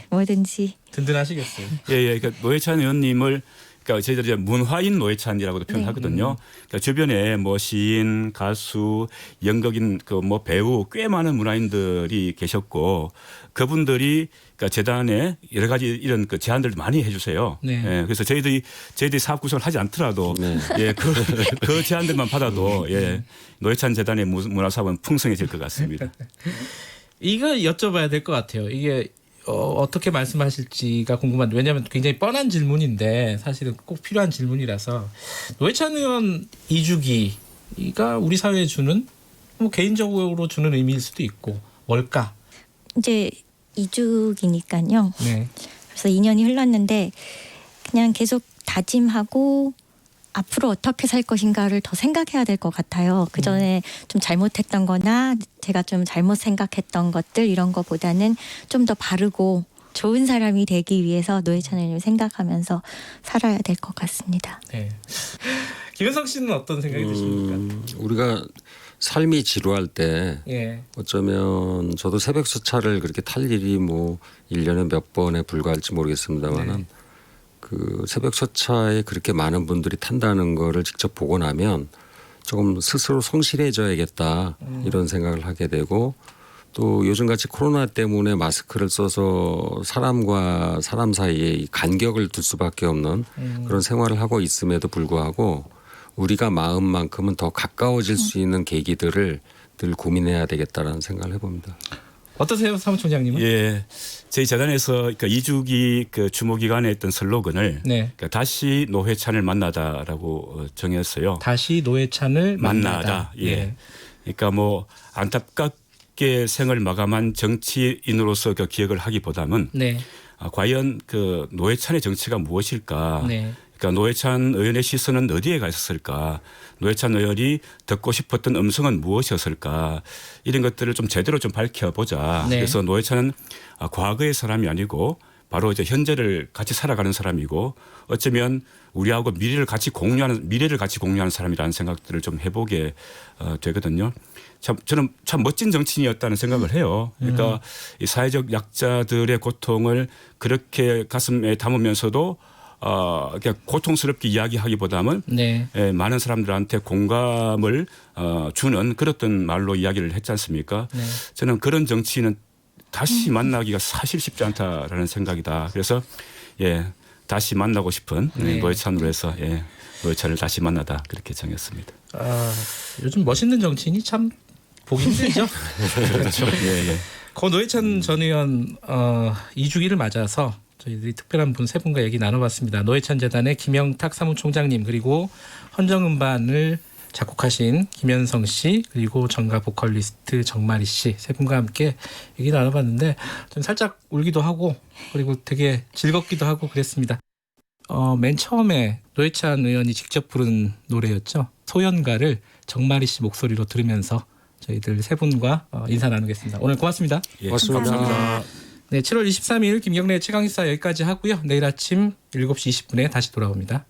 뭐든지 든든하시겠어요. 그러니까 노회찬 의원님을 그러니까 저희들이 이제 문화인 노회찬이라고도 표현하거든요. 그러니까 주변에 뭐 시인, 가수, 연극인, 그 뭐 배우 꽤 많은 문화인들이 계셨고 그분들이 그러니까 재단에 여러 가지 이런 그 제안들도 많이 해주세요. 그래서 저희들이 사업 구성을 하지 않더라도 그 제안들만 받아도 노회찬 재단의 문화 사업은 풍성해질 것 같습니다. 이거 여쭤봐야 될 것 같아요. 이게 어떻게 말씀하실지가 궁금한데 왜냐하면 굉장히 뻔한 질문인데 사실은 꼭 필요한 질문이라서 노회찬 의원 2주기가 우리 사회에 주는 뭐 개인적으로 주는 의미일 수도 있고 뭘까? 이제 2주기니까요. 그래서 2년이 흘렀는데 그냥 계속 다짐하고 앞으로 어떻게 살 것인가를 더 생각해야 될 것 같아요. 그 전에 좀 잘못했던 거나 제가 좀 잘못 생각했던 것들 이런 거보다는 좀 더 바르고 좋은 사람이 되기 위해서 노회찬 의원을 생각하면서 살아야 될 것 같습니다. 김현성 씨는 어떤 생각이 드십니까? 우리가 삶이 지루할 때 어쩌면 저도 새벽수차를 그렇게 탈 일이 뭐 1년에 몇 번에 불과할지 모르겠습니다만은 그 새벽수차에 그렇게 많은 분들이 탄다는 거를 직접 보고 나면 조금 스스로 성실해져야겠다 이런 생각을 하게 되고 또 요즘같이 코로나 때문에 마스크를 써서 사람과 사람 사이에 이 간격을 둘 수밖에 없는 그런 생활을 하고 있음에도 불구하고 우리가 마음만큼은 더 가까워질 수 있는 계기들을 늘 고민해야 되겠다라는 생각을 해봅니다. 어떠세요, 사무총장님은? 저희 재단에서 그러니까 2주기 그 주모 기간에 했던 슬로건을 그러니까 다시 노회찬을 만나다라고 정했어요. 다시 노회찬을 만나다. 그러니까 뭐 안타깝게 생을 마감한 정치인으로서 그 기억을 하기보다는 과연 그 노회찬의 정치가 무엇일까? 그러니까 노회찬 의원의 시선은 어디에 가 있었을까? 노회찬 의원이 듣고 싶었던 음성은 무엇이었을까? 이런 것들을 좀 제대로 좀 밝혀보자. 그래서 노회찬은 과거의 사람이 아니고 바로 이제 현재를 같이 살아가는 사람이고 어쩌면 우리하고 미래를 같이 공유하는 사람이라는 생각들을 좀 해보게 되거든요. 저는 참 멋진 정치인이었다는 생각을 해요. 그러니까 이 사회적 약자들의 고통을 그렇게 가슴에 담으면서도 그냥 고통스럽게 이야기하기보다는 많은 사람들한테 공감을 주는 그랬던 말로 이야기를 했지 않습니까? 저는 그런 정치인은 다시 만나기가 사실 쉽지 않다라는 생각이다. 그래서 다시 만나고 싶은 노회찬으로 해서 노회찬을 다시 만나다 그렇게 정했습니다. 요즘 멋있는 정치인이 참 보기 힘들죠. 그렇죠. 고 노회찬 전 의원 2주기를 맞아서 저희들이 특별한 분 세 분과 얘기 나눠봤습니다. 노회찬 재단의 김영탁 사무총장님 그리고 헌정음반을 작곡하신 김현성 씨 그리고 정가 보컬리스트 정마리 씨 세 분과 함께 얘기 나눠봤는데 좀 살짝 울기도 하고 그리고 되게 즐겁기도 하고 그랬습니다. 맨 처음에 노회찬 의원이 직접 부른 노래였죠. 소연가를 정마리 씨 목소리로 들으면서 저희들 세 분과 인사 나누겠습니다. 오늘 고맙습니다. 예, 고맙습니다. 네, 7월 23일 김경래 최강시사 여기까지 하고요. 내일 아침 7시 20분에 다시 돌아옵니다.